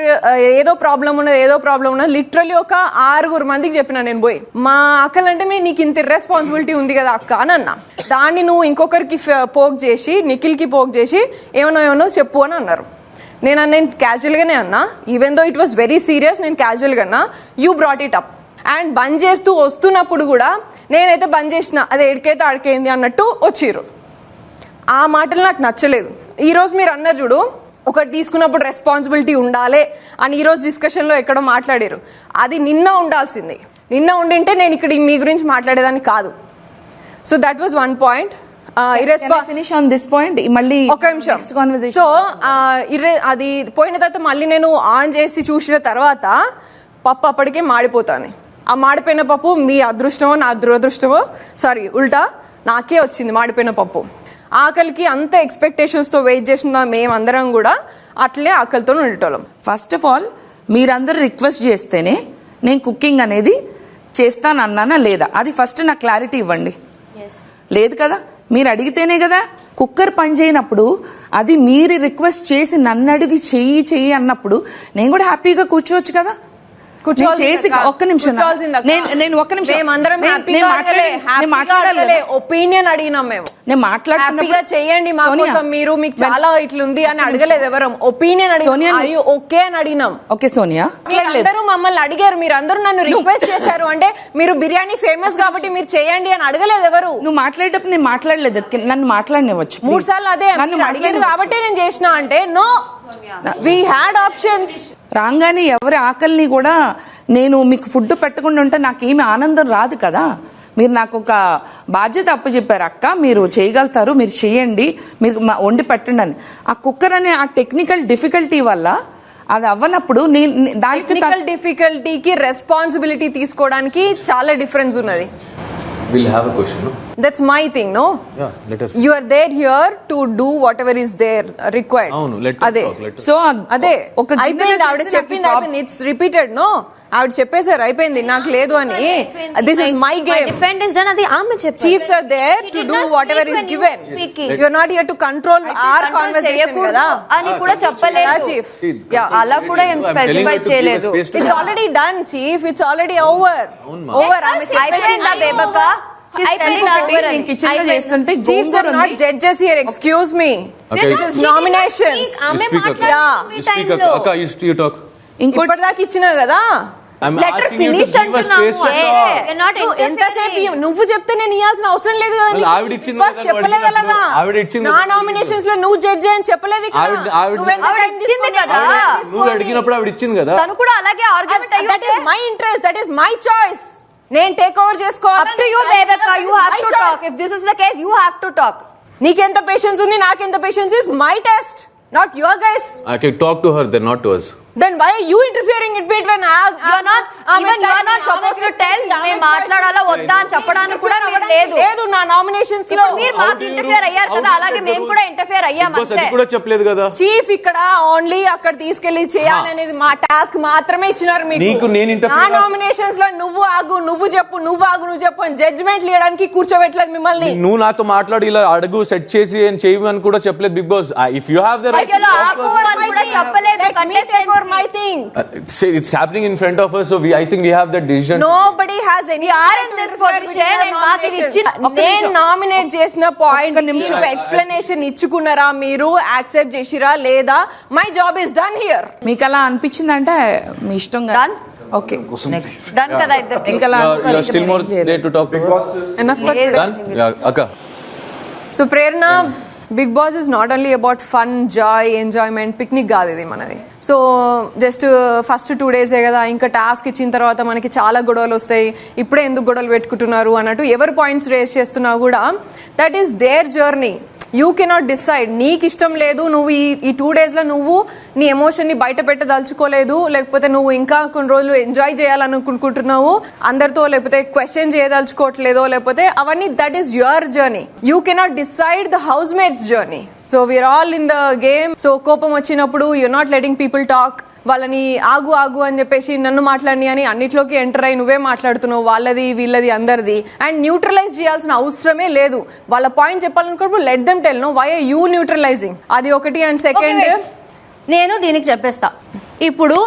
ఏదో ప్రాబ్లం ఉన్నది లిటరలీ ఒక 6 మందికి చెప్పిన నేను పోయి, మా అక్కలంటే నీకు ఇంత రెస్పాన్సిబిలిటీ ఉంది కదా అక్క అని అన్నా. దాన్ని నువ్వు ఇంకొకరికి పోక్ చేసి, నిఖిల్కి పోక్ చేసి ఏమనో చెప్పు అని అన్నారు. నేను క్యాజువల్గానే అన్నా, even though it was very serious, నేను క్యాజువల్గా అన్నా. You brought it up. And బంద్ చేస్తూ వస్తున్నప్పుడు కూడా నేనైతే బంద్ చేసిన, అది ఎడికైతే అడికేంది అన్నట్టు వచ్చిర్రు. ఆ మాటలు నాకు నచ్చలేదు. ఈరోజు మీరు అన్నారు చూడు, ఒకటి తీసుకున్నప్పుడు రెస్పాన్సిబిలిటీ ఉండాలి అని ఈరోజు డిస్కషన్లో ఎక్కడో మాట్లాడారు. అది నిన్న ఉండాల్సింది. నిన్న ఉండింటే నేను ఇక్కడ మీ గురించి మాట్లాడేదాన్ని కాదు. So that was one point. Finish on this point. మళ్ళీ ఒక నిమిషం. సో అది పోయిన తర్వాత మళ్ళీ నేను ఆన్ చేసి చూసిన తర్వాత పప్పు అప్పటికే మాడిపోతాను. ఆ మాడిపోయిన పప్పు మీ అదృష్టమో నా దురదృష్టమో, సారీ ఉల్టా నాకే వచ్చింది మాడిపోయిన పప్పు. ఆకలికి అంత ఎక్స్పెక్టేషన్స్తో వెయిట్ చేసిన మేమందరం కూడా అట్లే ఆకలితో ఉండేటోళ్ళం. ఫస్ట్ ఆఫ్ ఆల్ మీరందరూ రిక్వెస్ట్ చేస్తేనే నేను కుకింగ్ అనేది చేస్తాను అన్నానా లేదా, అది ఫస్ట్ నాకు క్లారిటీ ఇవ్వండి. లేదు కదా, మీరు అడిగితేనే కదా. కుక్కర్ పని చేయనప్పుడు అది మీరు రిక్వెస్ట్ చేసి నన్ను అడిగి చెయ్యి అన్నప్పుడు నేను కూడా హ్యాపీగా కూర్చోవచ్చు కదా. చేసి ఒక్క నిమిషం, నేను ఒక్క నిమిషం ఒపీనియన్ అడిగినాం మేము. నేను మాట్లాడుతున్నా చేయండి మా కోసం, మీరు మీకు చాలా ఇట్లుంది అని అడగలేదు ఎవరం. ఒపీనియన్ అడిగి ఓకే అని అడిగినాం. ఓకే సోనియా, అందరూ మమ్మల్ని అడిగారు, మీరు అందరూ నన్ను రిక్వెస్ట్ చేశారు. అంటే మీరు బిర్యానీ ఫేమస్ కాబట్టి మీరు చేయండి అని అడగలేదు ఎవరు. నువ్వు మాట్లాడేటప్పుడు నేను మాట్లాడలేదు, నన్ను మాట్లాడినవచ్చు 3 సార్లు. అదే నన్ను అడిగారు కాబట్టి నేను చేసిన. అంటే నో, వి హ్యాడ్ ఆప్షన్స్. రాగానే ఎవరి ఆకలిని కూడా నేను మీకు ఫుడ్ పెట్టకుండా ఉంటే నాకేమి ఆనందం రాదు కదా. మీరు నాకు ఒక బాధ్యత అప్పచెప్పారు, అక్క మీరు చేయగలుగుతారు, మీరు చేయండి, మీరు వండి పెట్టండి అని. ఆ కుక్కర్ అనే ఆ టెక్నికల్ డిఫికల్టీ వల్ల అది అవ్వనప్పుడు దానికి డిఫికల్టీకి రెస్పాన్సిబిలిటీ తీసుకోవడానికి చాలా డిఫరెన్స్ ఉన్నది. We'll have a question, no? That's my thing, no? Yeah, let us. You are there here to do whatever is there required. No, let us talk. Let us. So, అదే అయిపోయింది. ఆవిడ చెప్పింది అయిపోయింది. It's repeated, no? ఆవిడ చెప్పేసారు అయిపోయింది, నాకు లేదు అని. This is my game. Defend is done. అది ఆమె చెప్పారు. Chiefs are there to do whatever is given. You are not here to control our conversation కదా అని కూడా చెప్పలేదు చీఫ్. అలా కూడా ఏం స్పెసిఫై చేయలేదు. It's already done, chief. It's already over. ఆమె అయిపోయిందా బేబక్క? Chiefs are not judges here. Excuse me. This is nominations. You talk. ఇప్పటిదాకా ఇచ్చినా కదా. లెటర్ ఫినిష్ ఎంతసేపు నువ్వు చెప్తే నేను ఇవ్వాల్సిన అవసరం లేదు కదా. చెప్పలేదు అలాగా. నా నామినేషన్స్ లో నువ్వు జడ్జి అని చెప్పలేదు. నువ్వు అడిగినప్పుడు ఆవిడ ఇచ్చింది కదా. తను కూడా అలాగే ఆర్గ్యుమెంట్ అయ్యి. That is my interest, that is my choice. నేను టేక్ ఓవర్ చేసుకోవాలి. Up to you, Bebeka. You have to talk. If this is the case, you have to talk. నీకెంత పేషెన్స్ ఉంది, నాకెంత patience is my test, not your guys. I can talk to her, then not to us. Then why are you interfering in between? You are not supposed to tell. మేము మాట్లాడాలా వద్దా అని చెప్పడానికి కూడా లేదు. లేదు నా నామినేషన్స్ లో. మీరు మాకు ఇంటర్ఫియర్ అయ్యారు కదా, అలాగే మేము కూడా ఇంటర్ఫియర్ అయ్యాం అంతే. అది కూడా చెప్పలేదు కదా. చీఫ్ ఇక్కడ ఓన్లీ అక్కడ తీసుకెళ్లి చేయాలనేది మా టాస్క్ మాత్రమే ఇచ్చినారు మీకు. నా నామినేషన్స్ లో నువ్వు ఆగు, నువ్వు చెప్పు, నువ్వు ఆగు, నువ్వు చెప్పు అని జడ్జ్మెంట్ ఇవ్వడానికి కూర్చోబెట్టలేదు మిమ్మల్ని. నువ్వు నాతో మాట్లాడి ఇలా అడుగు సెట్ చేసి చేయమని కూడా చెప్పలేదు big boss. If you have the right చెప్పలేదు. My thing. It's happening in front of us, so I think we have that decision. Nobody has any. We are in this position and మాకు ఇది ఇచ్చిన. నేను nominate చేసిన point explanation ఇచ్చుకున్నారా, మీరు accept చేసిరా లేదా? My job is done here. మీకు అలా అనిపించిందంటే మీ ఇష్టం. డన్. ఓకే, డన్ కదా ఇద్దరు. మీకు అలా still more there to talk to us. Enough for today. Done? Yeah, akka. So Prerna, big boss is not only about fun, joy, enjoyment, picnic కాదు ఇది మనది. సో జస్ట్ ఫస్ట్ 2 డేసే కదా, ఇంకా టాస్క్ ఇచ్చిన తర్వాత మనకి చాలా గొడవలు వస్తాయి. ఇప్పుడే ఎందుకు గొడవలు పెట్టుకుంటున్నారు అన్నట్టు ఎవరు పాయింట్స్ రేస్ చేస్తున్నా కూడా that is their journey. You cannot decide. నీకు ఇష్టం లేదు, నువ్వు ఈ 2 డేస్లో నువ్వు నీ ఎమోషన్ని బయట పెట్టదలుచుకోలేదు, లేకపోతే నువ్వు ఇంకా కొన్ని రోజులు ఎంజాయ్ చేయాలనుకుంటున్నావు అందరితో, లేకపోతే క్వశ్చన్ చేయదలుచుకోవట్లేదో, లేకపోతే అవన్నీ that is your journey. You cannot decide the house mates journey. So we're all in the game. So కోపం వచ్చినప్పుడు you're not letting people talk. వాళ్ళని ఆగు ఆగు అని చెప్పేసి నన్ను మాట్లాడి అని అన్నిట్లోకి ఎంటర్ అయ్యి నువ్వే మాట్లాడుతున్నావు, వాళ్ళది వీళ్ళది అందరిది, అండ్ న్యూట్రలైజ్ చేయాల్సిన అవసరమే లేదు. వాళ్ళ పాయింట్ చెప్పాలనుకున్నప్పుడు let them tell no why are you neutralising, అది ఒకటి. అండ్ సెకండ్, నేను దీనికి చెప్పేస్తా. ఇప్పుడు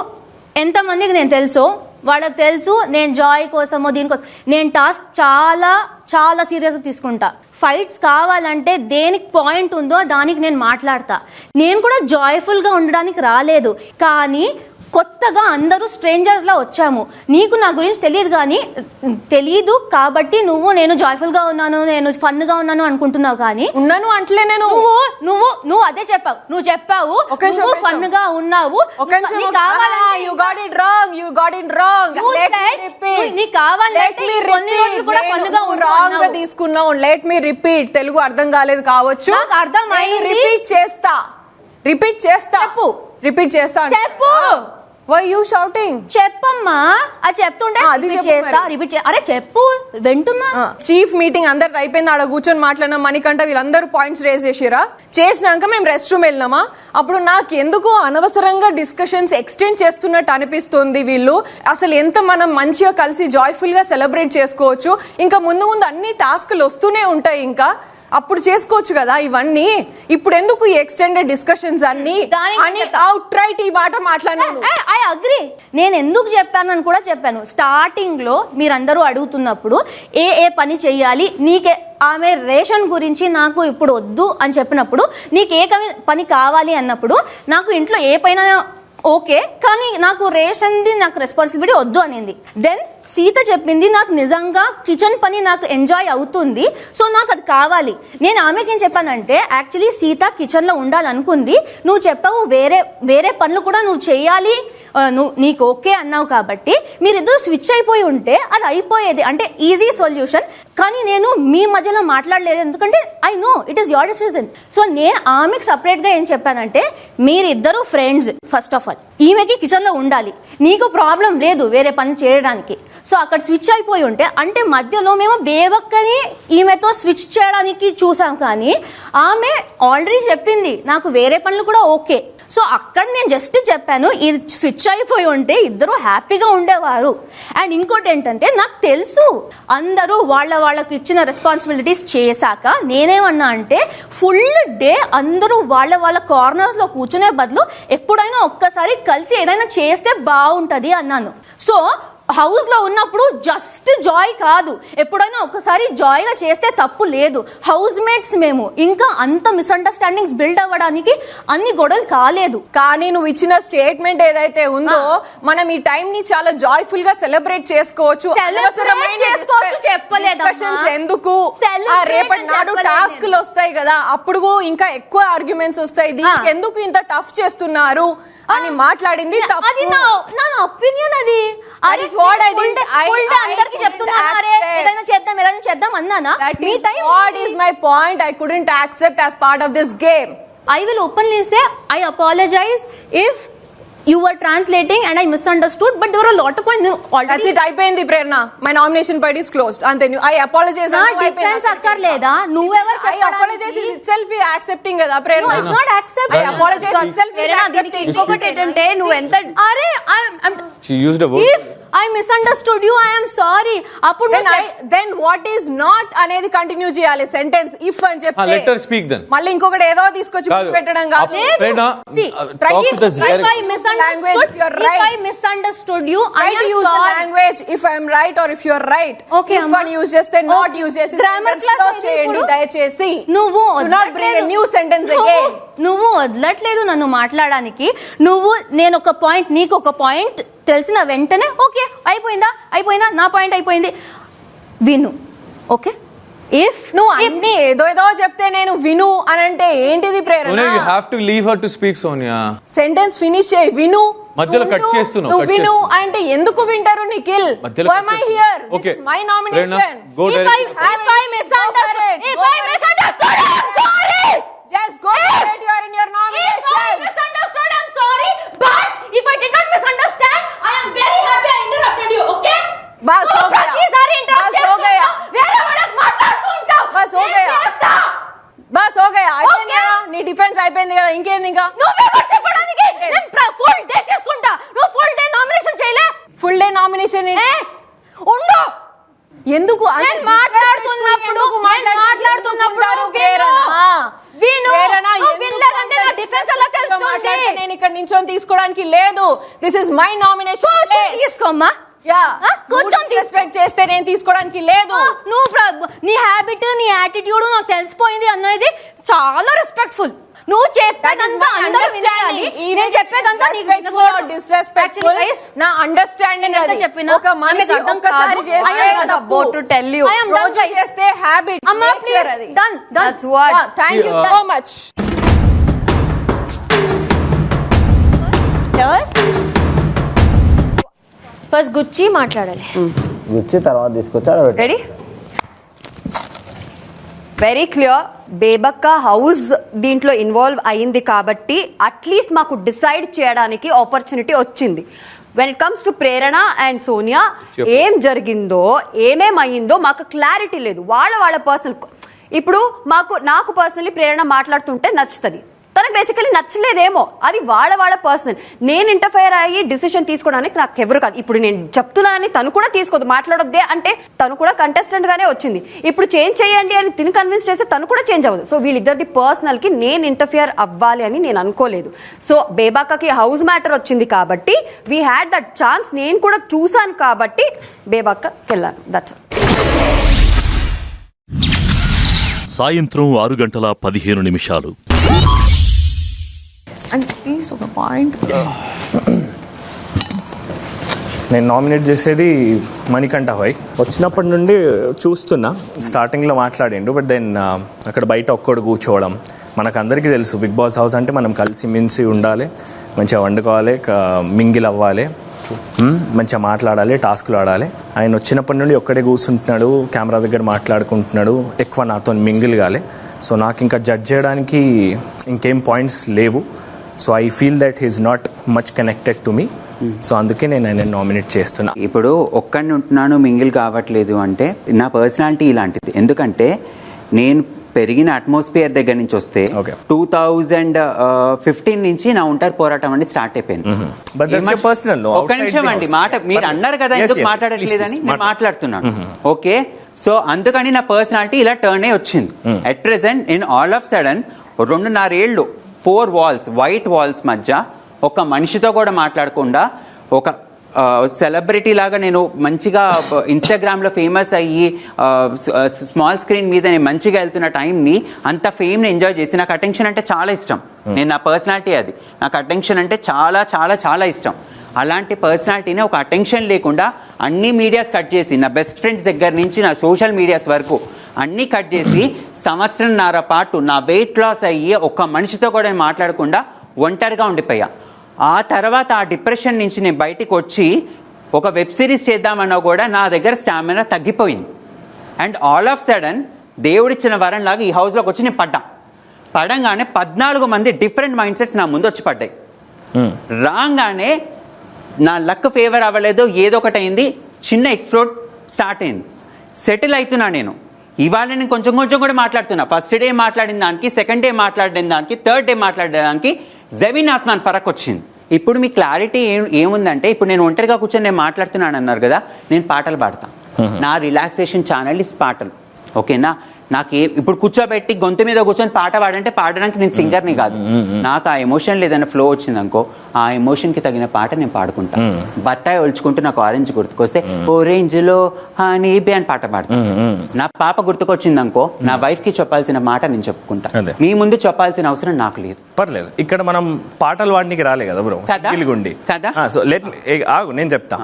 ఎంతమందికి నేను తెలుసో వాళ్ళకి తెలుసు నేను జాయ్ కోసమో దీనికోసం నేను టాస్క్ చాలా చాలా సీరియస్గా తీసుకుంటా. ఫైట్స్ కావాలంటే దేనికి పాయింట్ ఉందో దానికి నేను మాట్లాడతా. నేను కూడా జాయ్ఫుల్గా ఉండడానికి రాలేదు, కానీ కొత్తగా అందరూ స్ట్రేంజర్స్ లా వచ్చాము. నీకు నా గురించి తెలియదు కాబట్టి నేను జాయ్ఫుల్ గా ఉన్నాను, నేను ఫన్ గా ఉన్నాను అనుకుంటున్నావు, కానీ ఉన్నాను అంటలే. నేను నువ్వు అదే చెప్పావు, నువ్వు చెప్పావు ఫన్ గా ఉన్నావు. నీకు కావాలంటే కొన్ని రోజులు కూడా ఫన్ గా రాంగ్ తీసుకున్నావు. Let me repeat. తెలుగు అర్థం కాలేదు కావచ్చు, నాకు అర్థమైంది. రిపీట్ చేస్తా చెప్పు. రిపీట్ చేస్తా చెప్పు. Why you shouting? చెప్పమ్మా. అది చెప్తుంటే అరే చెప్పు, వింటున్నా. చీఫ్ మీటింగ్ అందరిది అయిపోయింది, ఆడ కూర్చొని మాట్లాడినా మణికంఠ వీళ్ళందరూ పాయింట్స్ రేజ్ చేసిరా. చేసినాక మేము రెస్ట్ రూమ్ వెళ్ళినామా, అప్పుడు నాకు ఎందుకు అనవసరంగా డిస్కషన్స్ ఎక్స్టెండ్ చేస్తున్నట్టు అనిపిస్తుంది. వీళ్ళు అసలు ఎంత మనం మంచిగా కలిసి జాయ్ఫుల్ గా సెలబ్రేట్ చేసుకోవచ్చు. ఇంకా ముందు ముందు అన్ని టాస్క్లు వస్తూనే ఉంటాయి, ఇంకా అప్పుడు చేసుకోవచ్చు కదా ఇవన్నీ. ఇప్పుడు ఎందుకు ఈ ఎక్స్టెండెడ్ డిస్కషన్స్ అన్ని అవుట్ రైట్ ఈ మాట మాట్లాడాను. I agree. నేను ఎందుకు చెప్పాను అని కూడా చెప్పాను. స్టార్టింగ్ లో మీరందరూ అడుగుతున్నప్పుడు ఏ పని చెయ్యాలి, నీకే ఆమె రేషన్ గురించి నాకు ఇప్పుడు వద్దు అని చెప్పినప్పుడు, నీకు ఏ పని కావాలి అన్నప్పుడు నాకు ఇంట్లో ఏ పైన ఓకే, కానీ నాకు రేషన్ది నాకు రెస్పాన్సిబిలిటీ వద్దు అనింది. దెన్ సీత చెప్పింది నాకు నిజంగా కిచెన్ పని నాకు ఎంజాయ్ అవుతుంది, సో నాకు అది కావాలి. నేను ఆమెకి ఏం చెప్పానంటే, యాక్చువల్లీ సీత కిచెన్ లో ఉండాలనుకుంది, నువ్వు చెప్పావు వేరే పనులు కూడా నువ్వు చేయాలి, నీకు ఓకే అన్నావు, కాబట్టి మీరిద్దరు స్విచ్ అయిపోయి ఉంటే అది అయిపోయేది, అంటే ఈజీ సొల్యూషన్. కానీ నేను మీ మధ్యలో మాట్లాడలేదు, ఎందుకంటే I know it is your decision. So నేను ఆమెకు సపరేట్ గా ఏం చెప్పానంటే, మీరిద్దరు ఫ్రెండ్స్, ఫస్ట్ ఆఫ్ ఆల్ ఈమెకి కిచెన్ లో ఉండాలి, నీకు ప్రాబ్లం లేదు వేరే పనులు చేయడానికి. సో అక్కడ స్విచ్ అయిపోయి ఉంటే, అంటే మధ్యలో మేము బేవక్కని ఈమెతో స్విచ్ చేయడానికి చూసాం, కానీ ఆమె ఆల్రెడీ చెప్పింది నాకు వేరే పనులు కూడా ఓకే. సో అక్కడ నేను జస్ట్ చెప్పాను, ఇది స్విచ్ అయిపోయి ఉంటే ఇద్దరు హ్యాపీగా ఉండేవారు. అండ్ ఇంకోటి ఏంటంటే, నాకు తెలుసు అందరూ వాళ్ళకి ఇచ్చిన రెస్పాన్సిబిలిటీస్ చేశాక నేనేమన్నా అంటే, ఫుల్ డే అందరూ వాళ్ళ కార్నర్స్ లో కూర్చునే బదులు ఎప్పుడైనా ఒక్కసారి కలిసి ఏదైనా చేస్తే బాగుంటది అన్నాను. సో హౌస్ లో ఉన్నప్పుడు జస్ట్ జాయ్ కాదు, ఎప్పుడైనా ఒకసారి జాయ్ గా చేస్తే తప్పు లేదు. హౌస్ మేట్స్ మేము, ఇంకా అంత మిస్అండర్స్టాండింగ్స్ బిల్డ్ అవ్వడానికి అన్ని గొడవలు కాలేదు. కానీ నువ్వు ఇచ్చిన స్టేట్మెంట్ ఏదైతే ఉందో, మనం ఈ టైం ని చాలా జాయ్ఫుల్ గా సెలబ్రేట్ చేసుకోవచ్చు. చెప్పలేదు ఎందుకు, రేపటి నాడు టాస్క్లు వస్తాయి కదా, అప్పుడు ఇంకా ఎక్కువ ఆర్గ్యుమెంట్స్ వస్తాయి. దీనికి ఎందుకు ఇంత టఫ్ చేస్తున్నారు అని మాట్లాడింది అది నా ఒపీనియన్. అది అందరికి చెప్తున్నాను, ఏదైనా చేద్దాం అన్నానా? What is my point? I couldn't accept as part of this game. I will openly say I apologize if you were translating and I misunderstood, but there were a lot of points already. That's it. అయిపోయింది ప్రేరణ. My nomination part is closed. అంతే. I apologize. నా defence అక్కర్లేదా? నువ్వెవరు చెప్పడానికి? I apologize itself is accepting కదా ప్రేరణ. No, it's not accepting. I apologize itself is accepting. ఇంకొకటి ఏంటంటే, నువ్వు ఎంత అరే she used a word. If I misunderstood you, I am sorry. అప్పుడు then what is not అనేది కంటిన్యూ చేయాలి సెంటెన్స్. if అని చెప్తే let her speak then. మళ్ళీ ఇంకొకటి ఏదో తీసుకొచ్చి పెట్టడం కాదు. Language, if I misunderstood you, I am use sorry. the language if I am right or if you are right. Okay, if one use చేస్తే not use చేసి grammar class చేయండి దయచేసి. నువ్వు do not bring a new sentence again. నువ్వు వదలట్లేదు నన్ను మాట్లాడడానికి. నేను ఒక పాయింట్, నీకు ఒక పాయింట్ తెలిసిన వెంటనే ఓకే అయిపోయిందా నా పాయింట్ అయిపోయింది, విను. ఓకే, ఇఫ్ నువ్వు అన్ని ఏదో చెప్తే నేను విను అని అంటే ఏంటిది ప్రేరణ? You have to leave her to speak, Sonia. Sentence finish చేయి. విను. మధ్యలో కట్ చేస్తున్నావు. నువ్వు విను అంటే ఎందుకు వింటారు Nikhil? Why am I here? This is my nomination. If I misunderstood, I'm sorry. Just go ahead. You are in your nomination. If I misunderstood, I'm sorry. But if I did not misunderstand, I am very happy I interrupted you. Okay? बस हो गया. వేరే వాళ్ళకి మాట్లాడుతూ ఉంటావు. Bus हो गया. అయిపోయింది కదా నీ డిఫెన్స్ అయిపోయింది కదా, ఇంకేంది ఇంకా? నువ్వెవరు చెప్పడానికి? నేను ఫుల్ డే చేసుకుంటా. నామినేషన్ ఉండు. ఎందుకు నేను మాట్లాడుతున్నప్పుడు నేను ఇక్కడ నించొని తీసుకోవడానికి లేదు. This is my nomination. తీసుకోమ్మా. కూర్చొని రెస్పెక్ట్ చేస్తే నేను తీసుకోవడానికి లేదు. నువ్వు నీ హ్యాబిట్ నీ యాటిట్యూడ్ నాకు తెలిసిపోయింది అన్నది చాలా రెస్పెక్ట్ఫుల్. నువ్వు చెప్పేదంతా అందరూ వినాలి, నేను చెప్పేదంతా నీకు డిస్రెస్పెక్ట్ఫుల్. నా అండర్స్టాండింగ్ ఎంత చెప్పినా ఒక మనిషి ఒక్కసారి చేస్తే habit. Done done. Thank you so much. First Gucci మాట్లాడాలి. గుచ్చి తర్వాత తీసుకొచ్చాడు. Ready? Very clear. Bebakka house దీంట్లో ఇన్వాల్వ్ అయింది కాబట్టి అట్లీస్ట్ మాకు డిసైడ్ చేయడానికి ఆపర్చునిటీ వచ్చింది. When it comes to Prerana and Soniya, ఏం జరిగిందో ఏమేమయ్యిందో మాకు క్లారిటీ లేదు. వాళ్ళ పర్సనల్. ఇప్పుడు నాకు పర్సనలీ ప్రేరణ మాట్లాడుతుంటే నచ్చుతుంది, తనకు బేసికలీ నచ్చలేదేమో, అది వాళ్ళ పర్సనల్. నేను ఇంటర్ఫైర్ అయ్యి డిసిషన్ తీసుకోవడానికి నాకు ఎవరు కాదు. ఇప్పుడు నేను చెప్తున్నానని తను కూడా తీసుకోదు, మాట్లాడొద్దే అంటే తను కూడా కంటెస్టెంట్ గానే వచ్చింది. ఇప్పుడు చేంజ్ చేయండి అని తిని కన్విన్స్ చేస్తే తను కూడా చేంజ్ అవ్వదు. సో వీళ్ళిద్దరిది పర్సనల్ కి నేను ఇంటర్ఫియర్ అవ్వాలి అని నేను అనుకోలేదు. సో బేబాకాకి హౌస్ మ్యాటర్ వచ్చింది కాబట్టి వీ హ్యాడ్ దట్ ఛాన్స్. నేను కూడా చూసాను కాబట్టి బేబాక్కకి వెళ్ళాను. దట్స్ సాయంత్రం 6:15. నేను నామినేట్ చేసేది మణికంఠ భాయ్. వచ్చినప్పటి నుండి చూస్తున్నా, స్టార్టింగ్లో మాట్లాడిండు, బట్ దెన్ అక్కడ బయట ఒక్కడు కూర్చోవడం. మనకు అందరికీ తెలుసు బిగ్ బాస్ హౌస్ అంటే మనం కలిసి మించి ఉండాలి, మంచిగా వండుకోవాలి, మింగిల్ అవ్వాలి, మంచిగా మాట్లాడాలి, టాస్క్లు ఆడాలి. ఆయన వచ్చినప్పటి నుండి ఒక్కడే కూర్చుంటున్నాడు, కెమెరా దగ్గర మాట్లాడుకుంటున్నాడు, ఎక్కువ నాతో మింగిల్ కాలే. సో నాకు ఇంకా జడ్జ్ చేయడానికి ఇంకేం పాయింట్స్ లేవు. So I feel that he's not much connected to me. So అందుకే నేను ఆయన నామినేట్ చేస్తున్నా. ఇప్పుడు ఒక్కడిని ఉంటున్నాను, మింగిల్ కావట్లేదు అంటే నా పర్సనాలిటీ ఇలాంటిది. ఎందుకంటే నేను పెరిగిన అట్మాస్ఫియర్ దగ్గర నుంచి వస్తే 2015 నుంచి నా ఒంటరి పోరాటం అనేది స్టార్ట్ అయిపోయింది. ఒక్క నిమిషం అండి, మాట మీరు అన్నారు కదా ఎందుకు మాట్లాడట్లేదని, నేను మాట్లాడుతున్నాను. ఓకే, సో అందుకని నా పర్సనాలిటీ ఇలా టర్న్ అయ్యి వచ్చింది. అట్ ప్రెసెంట్ నేను ఆల్ ఆఫ్ సడన్ 2.5 ఏళ్ళు 4 walls, వైట్ వాల్స్ మధ్య ఒక మనిషితో కూడా మాట్లాడకుండా ఒక సెలబ్రిటీ లాగా నేను మంచిగా ఇన్స్టాగ్రామ్లో ఫేమస్ అయ్యి స్మాల్ స్క్రీన్ మీద నేను మంచిగా వెళ్తున్న టైంని అంత ఫేమ్ని ఎంజాయ్ చేసి, నాకు అటెన్షన్ అంటే చాలా ఇష్టం. నేను నా పర్సనాలిటీ అది, నాకు అటెన్షన్ అంటే చాలా చాలా చాలా ఇష్టం. అలాంటి పర్సనాలిటీని ఒక అటెన్షన్ లేకుండా అన్ని మీడియాస్ కట్ చేసి, నా బెస్ట్ ఫ్రెండ్స్ దగ్గర నుంచి నా సోషల్ మీడియాస్ వరకు అన్నీ కట్ చేసి 1.5 సంవత్సరం పాటు నా వెయిట్ లాస్ అయ్యి ఒక్క మనిషితో కూడా నేను మాట్లాడకుండా ఒంటరిగా ఉండిపోయా. ఆ తర్వాత ఆ డిప్రెషన్ నుంచి నేను బయటికి వచ్చి ఒక వెబ్ సిరీస్ చేద్దామన్నా కూడా నా దగ్గర స్టామినా తగ్గిపోయింది. అండ్ ఆల్ ఆఫ్ సడన్ దేవుడిచ్చిన వరం లాగా ఈ హౌస్లోకి వచ్చి నేను పడంగానే 14 మంది డిఫరెంట్ మైండ్ సెట్స్ నా ముందు వచ్చి పడ్డాయి. రాగానే నా లక్ ఫేవర్ అవ్వలేదు, ఏదో ఒకటి అయింది, చిన్న ఎక్స్ప్లోర్ స్టార్ట్ అయింది. సెటిల్ అవుతున్నా నేను. ఇవాళ నేను కొంచెం కూడా మాట్లాడుతున్నా. ఫస్ట్ డే మాట్లాడిన దానికి, సెకండ్ డే మాట్లాడిన దానికి, థర్డ్ డే మాట్లాడిన దానికి జమీన్ ఆస్మాన్ ఫరక్ వచ్చింది. ఇప్పుడు మీ క్లారిటీ ఏముందంటే, ఇప్పుడు నేను ఒంటరిగా కూర్చొని నేను మాట్లాడుతున్నాను అన్నారు కదా, నేను పాటలు పాడతాను. నా రిలాక్సేషన్ ఛానల్ ఇస్ పాటలు. ఓకేనా? నాకు ఇప్పుడు కూర్చోబెట్టి గొంతు మీద కూర్చొని పాట పాడంటే పాడడానికి నేను సింగర్ని కాదు. నాకు ఆ ఎమోషన్ ఏదైనా ఫ్లో వచ్చింది అనుకో, ఆ ఎమోషన్ కి తగిన పాట నేను పాడుకుంటాను. బత్తాయి ఒలుచుకుంటూ నాకు ఆరెంజ్ గుర్తుకొస్తే ఓరెంజ్ లో హనీ బే అని పాట పాడతాను. నా పాప గుర్తుకొచ్చింది అనుకో, నా వైఫ్ కి చెప్పాల్సిన మాట నేను చెప్పుకుంటా. మీ ముందు చెప్పాల్సిన అవసరం నాకు లేదు. పర్లేదు, ఇక్కడ మనం పాటలు వాడికి రాలే కదా బ్రో, కదా. సో లెట్ ఆగు, నేను చెప్తా.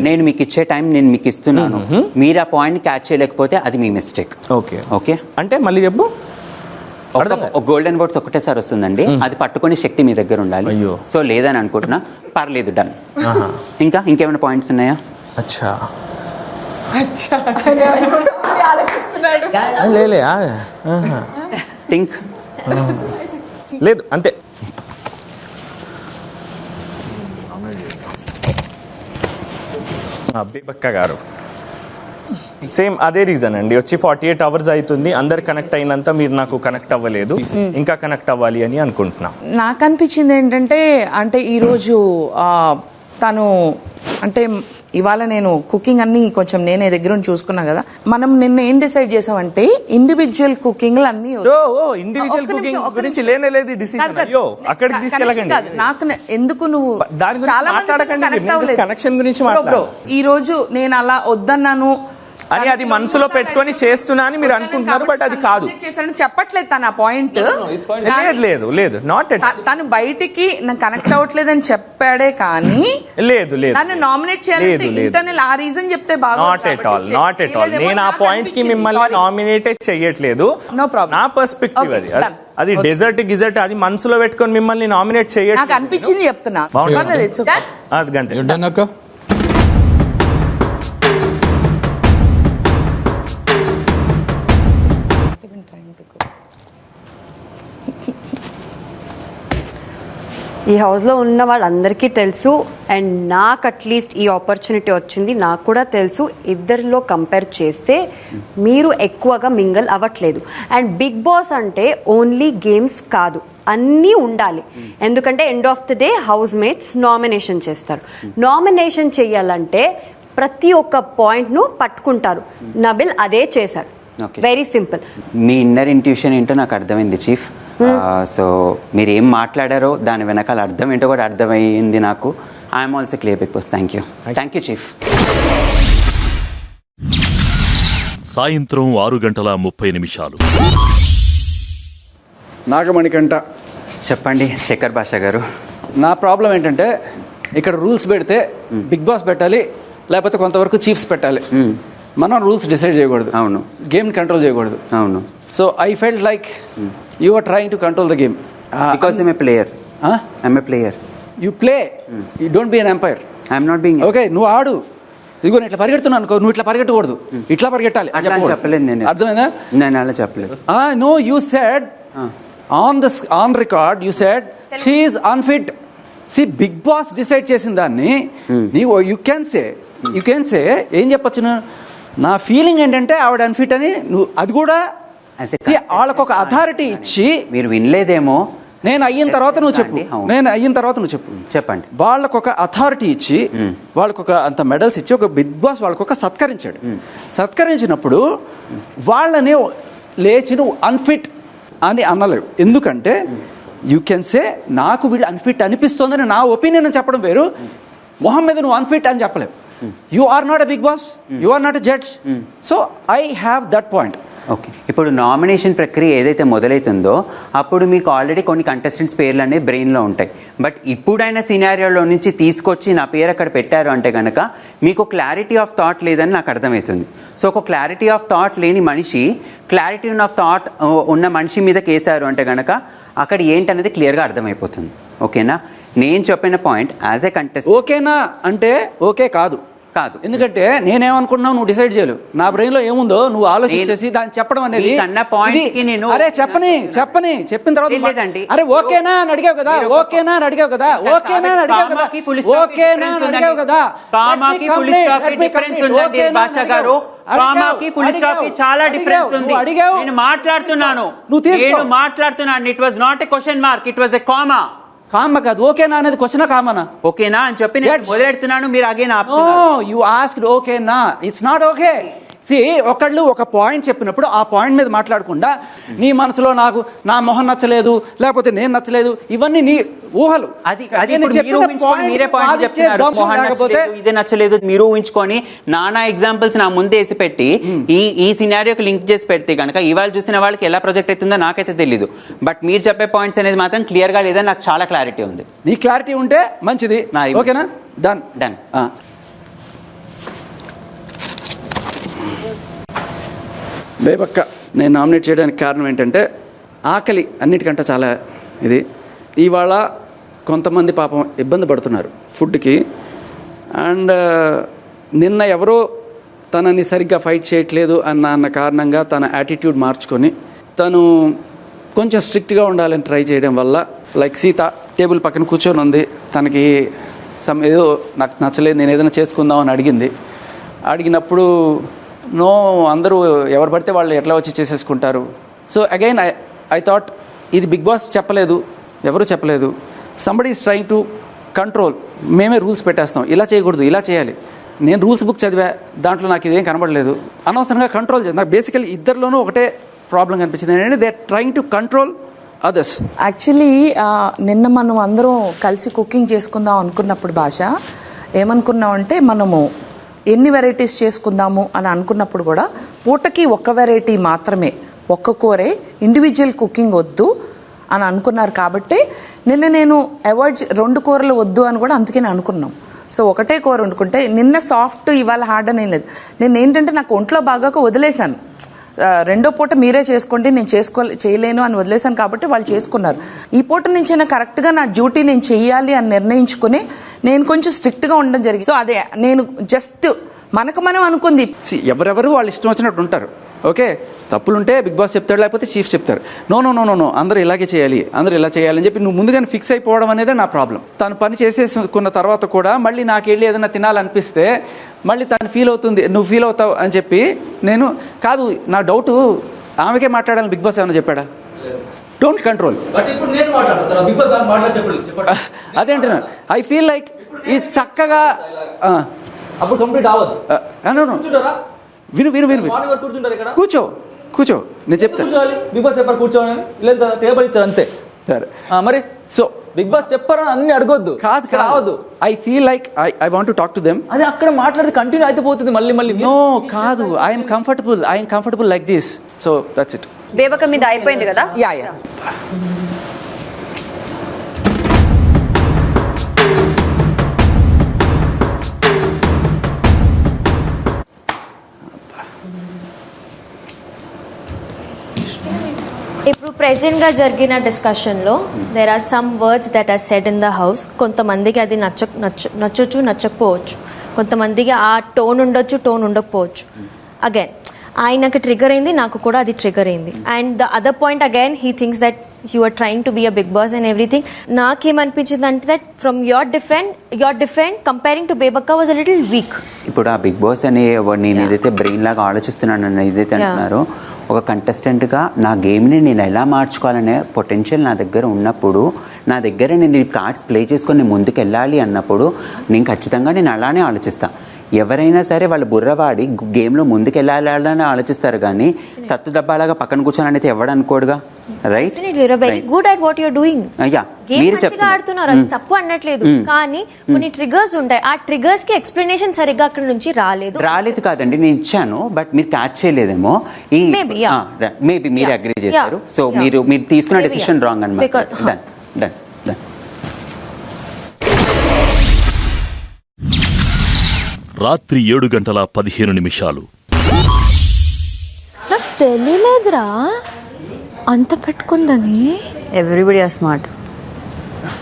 నేను మీకు ఇచ్చే టైం నేను మీకు ఇస్తున్నాను. మీరు ఆ పాయింట్ క్యాచ్ చేయలేకపోతే అది మీ మిస్టేక్. ఓకే ఓకే అంటే మళ్ళీ చెప్పు. గోల్డెన్ వర్డ్స్ ఒకటేసారి వస్తుందండి, అది పట్టుకునే శక్తి మీ దగ్గర ఉండాలి. సో లేదని అనుకుంటున్నా, పర్లేదు, డన్. ఇంకేమైనా పాయింట్స్ ఉన్నాయా? అచ్చా థింక్ లేదు అంతే. బేబక్క గారు సేమ్ అదే రీజన్ అండి. వచ్చి 48 hours అవుతుంది, అందరు కనెక్ట్ అయినంత మీరు నాకు కనెక్ట్ అవ్వలేదు, ఇంకా కనెక్ట్ అవ్వాలి అని అనుకుంటున్నా. నాకు అనిపించింది ఏంటంటే, అంటే ఈరోజు తను అంటే ఇవాళ నేను కుకింగ్ అన్ని కొంచెం నేనే దగ్గర చూసుకున్నా కదా. మనం నిన్న ఏం డిసైడ్ చేసామంటే ఇండివిజువల్ కుకింగ్ అన్ని ఇండివిజువల్ కుకింగ్ గురించి లేనేలేదు డిసిజన్. అయ్యో అక్కడికి తీసుకెళ్ళకండి. నాకు ఎందుకు నువ్వు దాని గురించి కనెక్షన్ గురించి మాట్లాడు. ఈ రోజు నేను అలా వద్దన్నాను అని అది మనసులో పెట్టుకొని చేస్తున్నా అని మీరు అనుకుంటున్నారు, బట్ అది కాదు. చెప్పట్లేదు తన పాయింట్. లేదు లేదు నాట్ తను బయటికి నాకు కనెక్ట్ అవ్వట్లేదని చెప్పాడే కానీ లేదు లేదు నన్ను నామినేట్ చేయాలంటే ఇంటర్నల్ ఆ రీజన్ చెప్తే not at all not at all. నేను ఆ పాయింట్ కి మిమ్మల్ని నామినేట్ చెయ్యట్లేదు. No problem. నా పర్స్పెక్టివ్ అది డెజర్ట్ గిజర్ట్ అది మనసులో పెట్టుకొని మిమ్మల్ని నామినేట్ చేయట్లేదు. నాకు అనిపించింది చెప్తున్నా. అది గంటే ఈ హౌస్లో ఉన్న వాళ్ళందరికీ తెలుసు, అండ్ నాకు అట్లీస్ట్ ఈ ఆపర్చునిటీ వచ్చింది, నాకు కూడా తెలుసు. ఇద్దరిలో కంపేర్ చేస్తే మీరు ఎక్కువగా మింగల్ అవ్వట్లేదు. అండ్ బిగ్ బాస్ అంటే ఓన్లీ గేమ్స్ కాదు, అన్నీ ఉండాలి. ఎందుకంటే end of the day housemates nomination చేస్తారు. నామినేషన్ చేయాలంటే ప్రతి ఒక్క పాయింట్ను పట్టుకుంటారు. నబిల్ అదే చేశాడు. Very simple. మీ ఇన్నర్ ఇంట్యూషన్ ఏంటో నాకు అర్థమైంది చీఫ్. సో మీరు ఏం మాట్లాడారో దాని వెనకాల అర్థం ఏంటో కూడా అర్థమైంది నాకు. I'm also clear big boss. Thank you chief. సాయంత్రం 6:30 నాగమణికంట. చెప్పండి శేఖర్ భాషా గారు. నా ప్రాబ్లం ఏంటంటే ఇక్కడ రూల్స్ పెడితే బిగ్ బాస్ పెట్టాలి, లేకపోతే కొంతవరకు చీఫ్స్ పెట్టాలి. మనం రూల్స్ డిసైడ్ చేయకూడదు. అవును. గేమ్ కంట్రోల్ చేయకూడదు. అవును. So I felt like you are trying to control the game. Because I'm a player. I'm a player. You play, you don't be an umpire. I'm not being. Okay, నువ్వు ఆడు. ఇదిగో నేను ఇట్లా పరిగెడుతున్నాను అనుకో, నువ్వు ఇట్లా పరిగెట్టకూడదు, ఇట్లా పరిగెట్టాలి. చెప్పలేదు నేను. అర్థమైందా? నేను అలా చెప్పలేదు. No, you said on record you said she is unfit. See big boss decide చేసిన దాన్ని నీవు యూ క్యాన్ సే ఏం చెప్పచ్చు. నా ఫీలింగ్ ఏంటంటే ఆవిడ అన్ఫిట్ అని. నువ్వు అది కూడా వాళ్ళకు ఒక అథారిటీ ఇచ్చి, మీరు వినలేదేమో, నేను అయిన తర్వాత నువ్వు చెప్పు. చెప్పండి. వాళ్ళకు ఒక అథారిటీ ఇచ్చి, వాళ్ళకు ఒక అంత మెడల్స్ ఇచ్చి, ఒక బిగ్ బాస్ వాళ్ళకు ఒక సత్కరించాడు. సత్కరించినప్పుడు వాళ్ళని లేచి నువ్వు అన్ఫిట్ అని అనలేవు. ఎందుకంటే యూ కెన్ సే నాకు వీళ్ళు అన్ఫిట్ అనిపిస్తోందని నా ఒపీనియన్ చెప్పడం వేరు. మొహం మీద నువ్వు అన్ఫిట్ అని చెప్పలేవు. You are not a big boss, you are not a judge. So I have that point. Okay, ఇప్పుడు నామినేషన్ ప్రక్రియ ఏదైతే మొదలవుతుందో అప్పుడు మీకు ఆల్రెడీ కొన్ని కంటెస్టెంట్స్ పేర్లు అనేవి బ్రెయిన్లో ఉంటాయి. బట్ ఇప్పుడైన సినారియోలో నుంచి తీసుకొచ్చి నా పేరు అక్కడ పెట్టారు అంటే కనుక మీకు క్లారిటీ ఆఫ్ థాట్ లేదని నాకు అర్థమవుతుంది. సో ఒక క్లారిటీ ఆఫ్ థాట్ లేని మనిషి క్లారిటీ ఆఫ్ థాట్ ఉన్న మనిషి మీద కేసారు అంటే కనుక అక్కడ ఏంటనేది క్లియర్గా అర్థమైపోతుంది. ఓకేనా? నేను చెప్పిన పాయింట్ యాజ్ ఏ కంటెస్టెంట్. ఓకేనా అంటే ఓకే కాదు. ఎందుకంటే నేనేమనుకుంటున్నావు నువ్వు డిసైడ్ చేయలేవు. నా బ్రెయిన్ లో ఏముందో నువ్వు ఆలోచించేసి దాన్ని చెప్పడం అనేది. అరే చెప్పిన తర్వాత అరే ఓకేనా అని అడిగావు కదా, చాలా డిఫరెన్స్ ఉంది. నేను మాట్లాడుతున్నాను. It was not a question mark, it was a comma. Comma కాదు, ఓకేనా అనేది క్వశ్చన్ కామనా? ఓకేనా అని చెప్పి మొదలెడుతున్నాను, మీరు అగైన్ యు ఆస్క్డ్ ఓకేనా. It's not okay. సి ఒకళ్ళు ఒక పాయింట్ చెప్పినప్పుడు ఆ పాయింట్ మీద మాట్లాడకుండా నీ మనసులో నాకు నా మొహం నచ్చలేదు, లేకపోతే నేను నచ్చలేదు, ఇవన్నీ నీ ఊహలు. ఇదే నచ్చలేదు మీరు ఊహించుకొని నానా ఎగ్జాంపుల్స్ నా ముందే వేసి పెట్టి ఈ సినారియోకి లింక్ చేసి పెడితే కనుక ఇవాళ చూసిన వాళ్ళకి ఎలా ప్రొజెక్ట్ అవుతుందో నాకైతే తెలీదు. బట్ మీరు చెప్పే పాయింట్స్ అనేది మాత్రం క్లియర్ గా లేదని నాకు చాలా క్లారిటీ ఉంది. నీ క్లారిటీ ఉంటే మంచిది. ఓకేనా? డన్. బేబక్క నేను నామినేట్ చేయడానికి కారణం ఏంటంటే ఆకలి అన్నిటికంటే చాలా ఇది. ఇవాళ కొంతమంది పాపం ఇబ్బంది పడుతున్నారు ఫుడ్కి. అండ్ నిన్న ఎవరో తనని సరిగ్గా ఫైట్ చేయట్లేదు అన్న కారణంగా తన యాటిట్యూడ్ మార్చుకొని తను కొంచెం స్ట్రిక్ట్గా ఉండాలని ట్రై చేయడం వల్ల, లైక్ సీత టేబుల్ పక్కన కూర్చొని ఉంది, తనకి ఏదో నాకు నచ్చలేదు, నేను ఏదైనా చేసుకుందాం అని అడిగినప్పుడు నో, అందరూ ఎవరు పడితే వాళ్ళు ఎట్లా వచ్చి చేసేసుకుంటారు. సో అగైన్ ఐ థాట్ ఇది బిగ్ బాస్ చెప్పలేదు, ఎవరు చెప్పలేదు. Somebody is trying to control, మేమే రూల్స్ పెట్టేస్తాం, ఇలా చేయకూడదు, ఇలా చేయాలి. నేను రూల్స్ బుక్ చదివా, దాంట్లో నాకు ఇదేం కనబడలేదు, అనవసరంగా కంట్రోల్ చేస్తాను. నాకు బేసికలీ ఇద్దరిలోనూ ఒకటే ప్రాబ్లం కనిపించింది ఏంటంటే they are trying to control others. Actually నిన్న మనం అందరం కలిసి కుకింగ్ చేసుకుందాం అనుకున్నప్పుడు భాష ఏమనుకున్నామంటే మనము ఎన్ని వెరైటీస్ చేసుకుందాము అని అనుకున్నప్పుడు కూడా పూటకి ఒక్క వెరైటీ మాత్రమే, ఒక్క కూరే, ఇండివిజువల్ కుకింగ్ వద్దు అని అనుకున్నారు. కాబట్టి నిన్న నేను అవాయిడ్ 2 కూరలు వద్దు అని కూడా అందుకని అనుకున్నాం. సో ఒకటే కూర వండుకుంటే నిన్న సాఫ్ట్ ఇవాళ హార్డ్ అని లేదు. నేను ఏంటంటే నాకు ఒంట్లో బాగాక వదిలేశాను, రెండో పూట మీరే చేసుకోండి, నేను చేయలేను అని వదిలేశాను. కాబట్టి వాళ్ళు చేసుకున్నారు. ఈ పూట నుంచి కరెక్ట్గా నా డ్యూటీ నేను చెయ్యాలి అని నిర్ణయించుకుని నేను కొంచెం స్ట్రిక్ట్గా ఉండడం జరిగింది. సో అదే నేను జస్ట్ మనకు మనం అనుకుంది. ఎవరెవరు వాళ్ళు ఇష్టం వచ్చినట్టు ఉంటారు. ఓకే, తప్పులుంటే బిగ్ బాస్ చెప్తాడు, లేకపోతే చీఫ్ చెప్తారు. No no no no no అందరూ ఇలాగే చేయాలి, అందరూ ఇలా చేయాలని చెప్పి నువ్వు ముందుగానే ఫిక్స్ అయిపోవడం అనేదే నా ప్రాబ్లం. తను పని చేసేసుకున్న తర్వాత కూడా మళ్ళీ నాకెళ్ళి ఏదైనా తినాలనిపిస్తే మళ్ళీ తను ఫీల్ అవుతుంది, నువ్వు ఫీల్ అవుతావు అని చెప్పి నేను కాదు. నా డౌట్ ఆమెకే మాట్లాడాలని బిగ్ బాస్ ఏమైనా చెప్పాడా? Don't control. అదేంటున్నా ఐ ఫీల్ లైక్ ఇది చక్కగా అప్పుడు కంప్లీట్ అవ్వదు. విను విను విను కూర్చో కూర్చో, నేను చెప్తాను. బిగ్ బాస్ చెప్పారు కూర్చోని, లేదు కదా టేబుల్ ఇచ్చారు అంతే. మరి సో బిగ్ బాస్ చెప్పారని అన్ని అడగొద్దు, కాదు. I feel like I want to talk to them. అది అక్కడ మాట్లాడితే కంటిన్యూ అయిపోతుంది మళ్ళీ మళ్ళీ. నో కాదు, I'm comfortable like this. So that's it. Bebakka మీద అయిపోయింది కదా. యా ఇప్పుడు ప్రెజెంట్గా జరిగిన డిస్కషన్లో there are some words that are said in the house. కొంతమందికి అది నచ్చొచ్చు, నచ్చకపోవచ్చు. కొంతమందికి ఆ టోన్ ఉండొచ్చు, టోన్ ఉండకపోవచ్చు. అగైన్ ఆయనకి ట్రిగర్ అయింది, నాకు కూడా అది ట్రిగర్ అయింది. And the other point again he thinks that you are trying to be a big boss and everything. నాకేమనిపించింది అంటే that from your defend comparing to Bebakka was a little weak. ఇప్పుడు ఆ బిగ్ బాస్ అనే నేను ఏదైతే brain లాగా ఆలోచిస్తున్నాను ఏదైతే అంటున్నారో, ఒక కంటెస్టెంట్గా నా గేమ్ని నేను ఎలా మార్చుకోవాలనే పొటెన్షియల్ నా దగ్గర ఉన్నప్పుడు, నా దగ్గర నేను ఈ కార్డ్స్ ప్లే చేసుకొని నేను ముందుకు వెళ్ళాలి అన్నప్పుడు నేను ఖచ్చితంగా నేను అలానే ఆలోచిస్తాను. ఎవరైనా సరే వాళ్ళు బుర్రవాడి గేమ్లో ముందుకు వెళ్ళాలని ఆలోచిస్తారు, కానీ సత్తు డబ్బాలాగా పక్కన కూర్చోనైతే ఎవడు అనుకోడుగా. Right, good at what you're doing. మీరు చెప్తున్నారు ఆడుతున్నారు, అది తప్పు అనట్లేదు. కానీ కొన్ని ట్రిగర్స్ ఉంటాయి, ఆ ట్రిగర్స్ కి ఎక్స్ప్లెనేషన్ సరిగ్గా అక్కడ నుంచి రాలేదు కాదండి, నేను ఇచ్చాను, బట్ మీరు క్యాచ్ చేయలేదేమో. మేబీ మీరు అగ్రీ చేస్తారు. సో మీరు తీసుకున్న డెసిషన్ రాంగ్ అన్నమాట. డన్. రాత్రి 7:15. నాకు తెలియలేదురా అంత పెట్టుకుందని. Everybody are smart.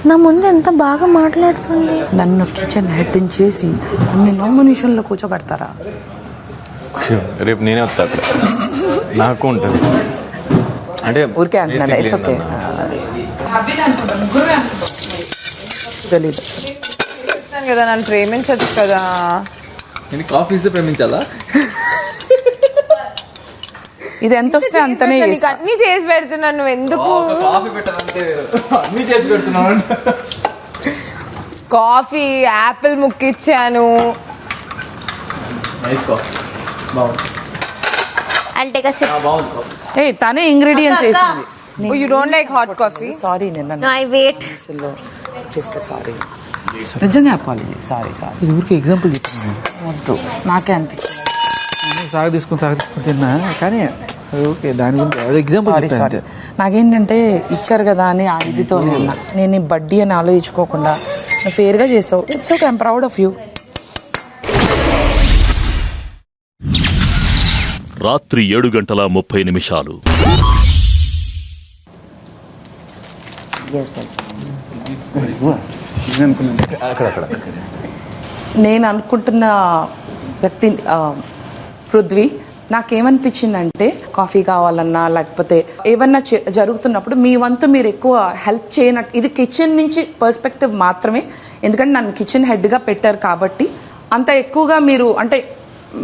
నా ముందు ఎంత బాగా మాట్లాడుతుంది. నన్ను కిచెన్ హెడ్ చేసి అన్ని నామినేషన్లో కూర్చోబెడతారా? రేపు నేనే వస్తా అక్కడ, నాకు ఉంటుంది. అంటే ఊరికే అంటున్నా, ఇట్స్ ఓకే. తెలీదు కదా, నన్ను ప్రేమించదు కదా. నేను కాఫీ ఇస్తే ప్రేమించాలా? ఇది ఎంత వస్తే అంతనే అన్ని చేసి పెడుతున్నాను, నువ్వు ఎందుకు కాఫీ పెట్టాలంటే అన్ని చేసి పెడుతున్నావు. కాఫీ యాపిల్ ముక్కిచ్చాను. తనే ఇంగ్రీడియంట్స్ వేసింది. You don't like hot coffee? Sorry, నిన్న ఐ వెయిట్ చేస్తే సారీ, నిజంగా అపాలజీ. సారీ ఇది ఊరికి ఎగ్జాంపుల్ చెప్తున్నాను, వద్దు, నాకే అనిపించింది. సాగు తీసుకుని తిన్నా, కానీ ఓకే దాని గురించి ఎగ్జాంపుల్. సారీ, నాకేంటంటే ఇచ్చారు కదా అని ఆ ఇదితోనే ఉన్నా. నేను బడ్డీ అని ఆలోచించుకోకుండా ఫేర్గా చేసావు. It's okay, I'm proud of you. రాత్రి 7:30. నేను అనుకుంటున్న వ్యక్తి పృథ్వీ. నాకేమనిపించిందంటే కాఫీ కావాలన్నా లేకపోతే ఏమన్నా జరుగుతున్నప్పుడు మీ వంతు మీరు ఎక్కువ హెల్ప్ చేయనట్టు. ఇది కిచెన్ నుంచి పర్స్పెక్టివ్ మాత్రమే, ఎందుకంటే నన్ను కిచెన్ హెడ్గా పెట్టారు కాబట్టి అంత ఎక్కువగా మీరు అంటే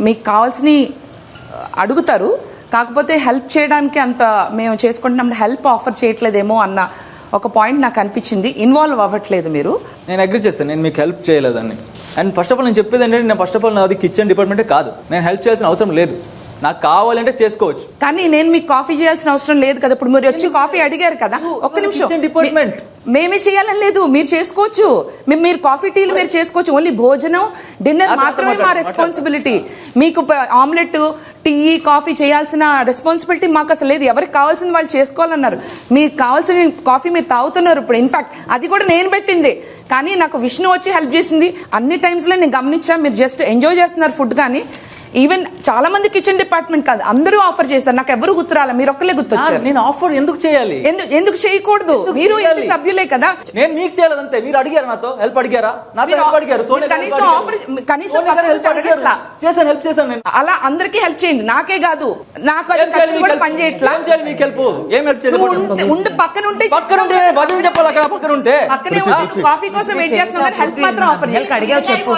మీకు కావాల్సినవి అడుగుతారు, కాకపోతే హెల్ప్ చేయడానికి అంత మేము చేసుకుంటున్నప్పుడు హెల్ప్ ఆఫర్ చేయట్లేదేమో అన్న ఒక పాయింట్ నాకు అనిపించింది, ఇన్వాల్వ్ అవ్వట్లేదు మీరు. నేను అగ్రి చేస్తాను, నేను మీకు హెల్ప్ చేయలేదని. అండ్ ఫస్ట్ ఆఫ్ ఆల్ నేను చెప్పేది ఏంటంటే, నేను ఫస్ట్ ఆఫ్ ఆల్ నాది కిచెన్ డిపార్ట్మెంటే కాదు, నేను హెల్ప్ చేయాల్సిన అవసరం లేదు. నాకు కావాలంటే చేసుకోవచ్చు, కానీ నేను మీకు కాఫీ చేయాల్సిన అవసరం లేదు కదా. ఇప్పుడు మీరు వచ్చి కాఫీ అడిగారు కదా, ఒక్క నిమిషం. డిపార్ట్మెంట్ మేమే చేయాలని లేదు, మీరు చేసుకోవచ్చు. మీరు కాఫీ టీలు మీరు చేసుకోవచ్చు. ఓన్లీ భోజనం డిన్నర్ మాత్రమే మా రెస్పాన్సిబిలిటీ. మీకు ఆమ్లెట్ టీ కాఫీ చేయాల్సిన రెస్పాన్సిబిలిటీ మాకు అసలు లేదు. ఎవరికి కావాల్సింది వాళ్ళు చేసుకోవాలన్నారు. మీకు కావాల్సిన కాఫీ మీరు తాగుతున్నారు ఇప్పుడు. ఇన్ఫాక్ట్ అది కూడా నేను పెట్టింది, కానీ నాకు విష్ణు వచ్చి హెల్ప్ చేసింది. అన్ని టైమ్స్లో నేను గమనించా, మీరు జస్ట్ ఎంజాయ్ చేస్తున్నారు ఫుడ్. కానీ ఈవెన్ చాలా మంది కిచెన్ డిపార్ట్మెంట్ కాదు, అందరూ ఆఫర్ చేస్తారు. నాకు ఎవరు గుర్తురాల, మీరు ఒక్కలే గుర్తొచ్చారు. నేను ఆఫర్ ఎందుకు చేయాలి? ఎందుకు చేయకూడదు? మీరు ఇంటి సభ్యులే కదా. నేను మీకు చేయాలంతే. మీరు అడిగారు, నాతో హెల్ప్ అడిగారా? నాతో హెల్ప్ అడిగారు. కనీసం ఆఫర్, కనీసం హెల్ప్ చేశాను నేను. అలా అందరికీ హెల్ప్ చేయండి, నాకే కాదు. నాకు కూడా పని చేయట్లా. మీకు హెల్ప్ ఏం హెల్ప్ చేయాలి? ఉండి పక్కన ఉంటే చెప్పాలి. అక్కడ పక్కన ఉంటే పక్కనే కాఫీ కోసం వెయిట్ చేస్తున్నాం, కానీ హెల్ప్ మాత్రం ఆఫర్ అడిగావు చెప్పు,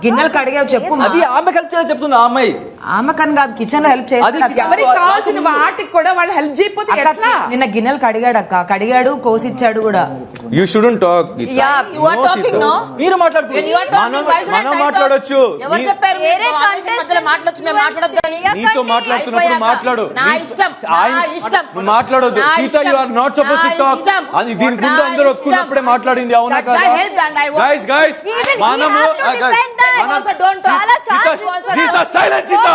గిన్నెలకు అడిగావు చెప్పు. అది ఆమె హెల్ప్ చేయాలి చెప్తున్నా. అమ్మాయి ఆమె కని కాదు, కిచెన్ లో హెల్ప్ చేయాలి. ఎవరికి కావాల్సిన వాటికి కూడా వాళ్ళు హెల్ప్ చేయకపోతే ఎట్లా? నిన్న గిన్నెలు కడిగాడు అక్క, కడిగాడు, కోసిచ్చాడు కూడా. You shouldn't talk. మీరు మనం మాట్లాడొచ్చు. నీతో మాట్లాడుతున్నప్పుడు మాట్లాడు, మాట్లాడొద్దు. Sita, you are not suppose to talk. అది దీని ముందు అందరూ ఒప్పుకున్నప్పుడే మాట్లాడింది, అవునా కదా? గైస్ మనము సీత సైలెన్స్, సీత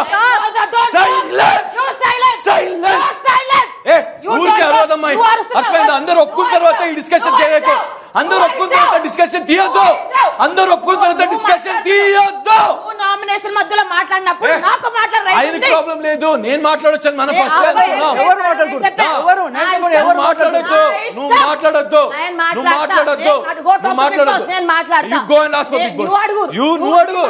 ఊరికే అరవదమ్మాయి. అక్కడ అందరూ ఒప్పుకున్న తర్వాత ఈ డిస్కషన్ చేయకు. అందరూ ఒప్పుకున్న తర్వాత డిస్కషన్ తీయొద్దు. అందరూ ఒప్పుకున్న తర్వాత డిస్కషన్ తీయొద్దు. నామినేషన్ మధ్యలో మాట్లాడినప్పుడు నాకు ఆయనకి ప్రాబ్లం లేదు, నేను మాట్లాడొచ్చు. మన ఫస్ట్ ఎవరు మాట్లాడుతున్నారు? నువ్వు మాట్లాడొద్దు, నువ్వు మాట్లాడొద్దు, నువ్వు మాట్లాడొద్దు, నువ్వు మాట్లాడొద్దు. You go and ask for big boss. నువ్వు అడుగు.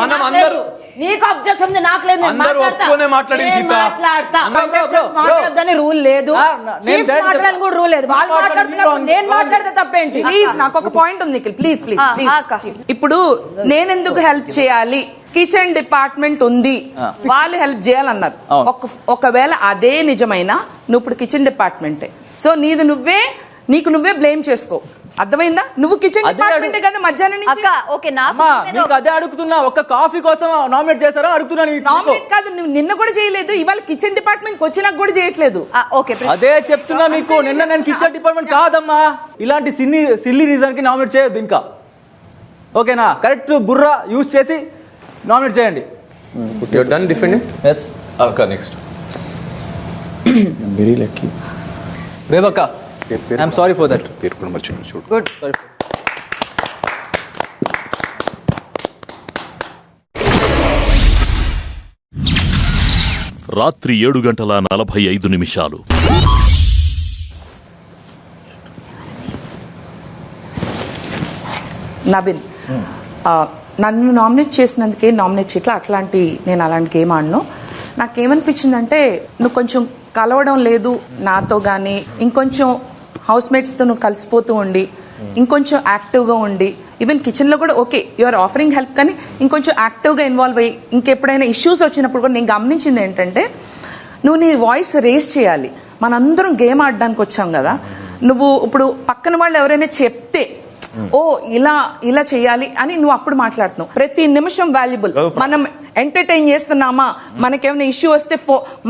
మనం అందరూ నీకు అబ్జెక్షన్ ఉంది, నాకు లేదు. అందరూ ఒప్పుకునే మాట్లాడింది సీత. మాట్లాడదని రూల్ లేదు, మాట్లాడని కూడా రూల్ లేదు. వాళ్ళు మాట్లాడుతున్నప్పుడు నేను మాట్లాడితే తప్పేంటి? ప్లీజ్, నాకు ఒక పాయింట్ ఉంది నిఖిల్, ప్లీజ్ ప్లీజ్ ప్లీజ్. ఇప్పుడు నేనెందుకు హెల్ప్ చేయాలి? కిచెన్ డిపార్ట్మెంట్ ఉంది, వాళ్ళు హెల్ప్ చేయాలన్నారు. ఒకవేళ అదే నిజమైనా నువ్వు ఇప్పుడు కిచెన్ డిపార్ట్మెంటే, సో నీకు నువ్వే బ్లేమ్ చేసుకో. అర్థమైందా? నువ్వు కిచెన్ డిపార్ట్మెంటే కదా మధ్యాహ్నం నుంచి. ఓకే, మీకు అదే అడుగుతున్నా. ఒక్క కాఫీ కోసం నామినేట్ చేశారా అడుగుతున్నా. నామినేట్ కాదు, నువ్వు నిన్న కూడా చేయలేదు, ఇవాళ కిచెన్ డిపార్ట్మెంట్ వచ్చినాక కూడా చేయట్లేదు. అదే చెప్తున్నా మీకు. నిన్న నేను కిచెన్ డిపార్ట్మెంట్ కాదమ్మా. ఇలాంటి సిల్లీ రీజన్ కి నామినేట్ చేయొద్దు ఇంకా, ఓకేనా? కరెక్ట్ బుర్రా యూజ్ చేసి నామినేట్ చేయండి. You're done defending? Yes. Okay, next. I'm very lucky. Rebecca, I'm sorry for that. Good. Sorry. రాత్రి 7:45. నబిన్, నన్ను నామినేట్ చేసినందుకే నామినేట్ చేయట్లా, నేను అలాంటి ఏం ఆడను. నాకేమనిపించిందంటే, నువ్వు కొంచెం కలవడం లేదు నాతో, కానీ ఇంకొంచెం హౌస్ మేట్స్తో నువ్వు కలిసిపోతూ ఉండి, ఇంకొంచెం యాక్టివ్గా ఉండి, ఈవెన్ కిచెన్లో కూడా okay you are offering help, కానీ ఇంకొంచెం యాక్టివ్గా ఇన్వాల్వ్ అయ్యి, ఇంకెప్పుడైనా ఇష్యూస్ వచ్చినప్పుడు కూడా నేను గమనించింది ఏంటంటే, నువ్వు నీ వాయిస్ రేస్ చేయాలి. మనందరం గేమ్ ఆడడానికి వచ్చాం కదా, నువ్వు ఇప్పుడు పక్కన వాళ్ళు ఎవరైనా చెప్తే ఓ ఇలా చేయాలి అని నువ్వు అప్పుడు మాట్లాడుతున్నావు. ప్రతి నిమిషం వాల్యుబుల్. మనం ఎంటర్టైన్ చేస్తున్నామా, మనకేమైనా ఇష్యూ వస్తే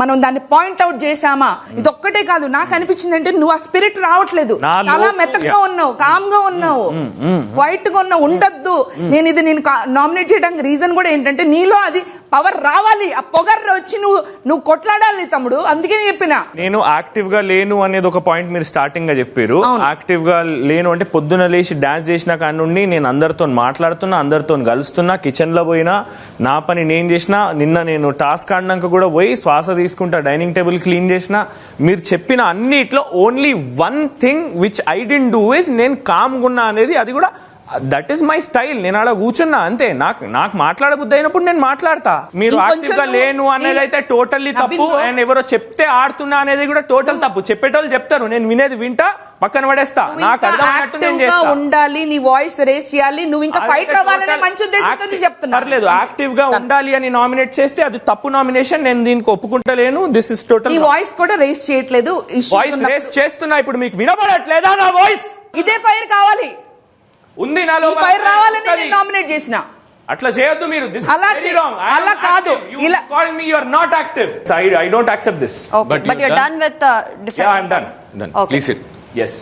మనం దాన్ని పాయింట్ అవుట్ చేసామా, ఇది ఒక్కటే కాదు. నాకు అనిపించింది అంటే నువ్వు ఆ స్పిరిట్ రావట్లేదు. చాలా మెత్తగా ఉన్నావు, కామ్ గా ఉన్నావు, వైట్ గా ఉన్నావు. ఉండద్దు. నేను నామినేట్ చేయడానికి రీజన్ కూడా ఏంటంటే, నీలో అది పవర్ రావాలి, ఆ పొగర్ వచ్చి నువ్వు కొట్లాడాలి తమ్ముడు. అందుకే చెప్పిన నేను యాక్టివ్ గా లేను అనేది ఒక పాయింట్ మీరు స్టార్టింగ్ గా చెప్పారు. యాక్టివ్ గా లేను అంటే పొద్దున లేచి డాన్స్ చేసిన కానుండి నేను అందరితో మాట్లాడుతున్నా, అందరితో కలుస్తున్నా, కిచెన్ లో పోయినా, నా పని నేను చేసిన. నిన్న నేను టాస్క్ ఆడినాక కూడా పోయి శ్వాస తీసుకుంటా, డైనింగ్ టేబుల్ క్లీన్ చేసిన. మీరు చెప్పిన అన్నిట్లో only one thing which I didn't do is, నేను కామ్గా ఉన్నా అనేది, అది కూడా దట్ ఈస్ మై స్టైల్. నేను అలా కూర్చున్నా అంతే. నాకు మాట్లాడబుద్ధి అయినప్పుడు నేను మాట్లాడతా. మీరు యాక్టివ్ గా లేను అనేది అయితే టోటల్లీ తప్పు. అండ్ ఎవరో చెప్తే ఆడుతున్నా అనేది కూడా టోటల్ తప్పు. చెప్పేటోళ్ళు చెప్తారు, నేను వినేది వింటా, పక్కన పడేస్తా. నాకు అర్థమైనట్టు నేను చేస్తా. ఉండాలి, నీ వాయిస్ రేస్ చేయాలి, నువ్వు ఇంకా ఫైట్ అవ్వాలనే మంచి ఉద్దేశంతో చెప్తున్నా. పర్లేదు, యాక్టివ్ గా ఉండాలి అని నామినేట్ చేస్తే అది తప్పు నామినేషన్. నేను దీనికి ఒప్పుకుంటలేను. This is total. నీ వాయిస్ కూడా రేస్ చేయట్లేదు. వాయిస్ రేస్ చేస్తున్నా. ఇప్పుడు మీకు వినపడట్లేదా నా వాయిస్? ఇదే ఫైర్ కావాలి ఉంది నాలో. ఫైర్ రావాలని నేను నామినేట్ చేసిన. అట్లా చేయొద్దు మీరు. అలా కాదు. ఇలా call me you are not active. I don't accept this. But you are done with ya I am done. Please sit. yes.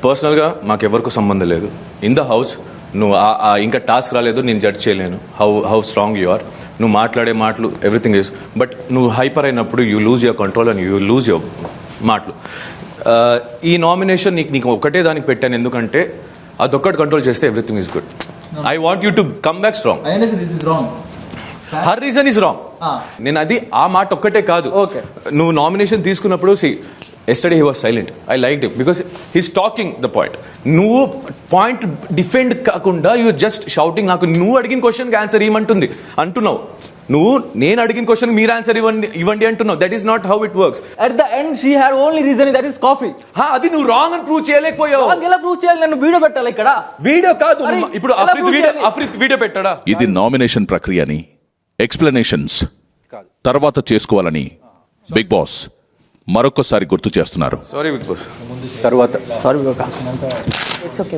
పర్సనల్గా మాకెవరికి సంబంధం లేదు. ఇన్ ద హౌస్ నువ్వు ఇంకా టాస్క్ రాలేదు, నేను జడ్జ్ చేయలేను హౌ స్ట్రాంగ్ యు ఆర్. నువ్వు మాట్లాడే మాటలు ఎవ్రీథింగ్ ఈస్, బట్ నువ్వు హైపర్ అయినప్పుడు you lose your control and you lose your మాటలు. ఈ నామినేషన్ నీకు ఒకటే దానికి పెట్టాను, ఎందుకంటే అదొక్కటి కంట్రోల్ చేస్తే everything is good. I want you to come back strong. Her reason is wrong. నేను అది ఆ మాట ఒక్కటే కాదు. నువ్వు నామినేషన్ తీసుకున్నప్పుడు yesterday he was silent. I liked him because he's talking the point. నువ్వు పాయింట్ డిఫెండ్ కాకుండా యూ జస్ట్ షౌటింగ్. నాకు నువ్వు అడిగిన క్వశ్చన్కి ఆన్సర్ ఇవ్వమంటుంది అంటున్నావు. నువ్వు నేను అడిగిన క్వశ్చన్ మీరు ఆన్సర్ ఇవ్వండి అంటున్నావు. That is not how it works. At the end she had only reason that is coffee. అది నువ్వు రాంగ్ అని ప్రూవ్ చేయలేకపోయావు. ఎలా ప్రూవ్ చేయాలి? నేను వీడియో పెట్టాలి ఇక్కడ. వీడియో కాదు, ఇప్పుడు అఫ్రీద్ వీడియో పెట్టాడా? ఇది నామినేషన్ ప్రక్రియని ఎక్స్ప్లెనేషన్స్ తర్వాత చేసుకోవాలని బిగ్ బాస్ మరొకసారి గుర్తు చేస్తున్నారు. Sorry big boss. తర్వాత సారీ ఇట్స్ ఓకే.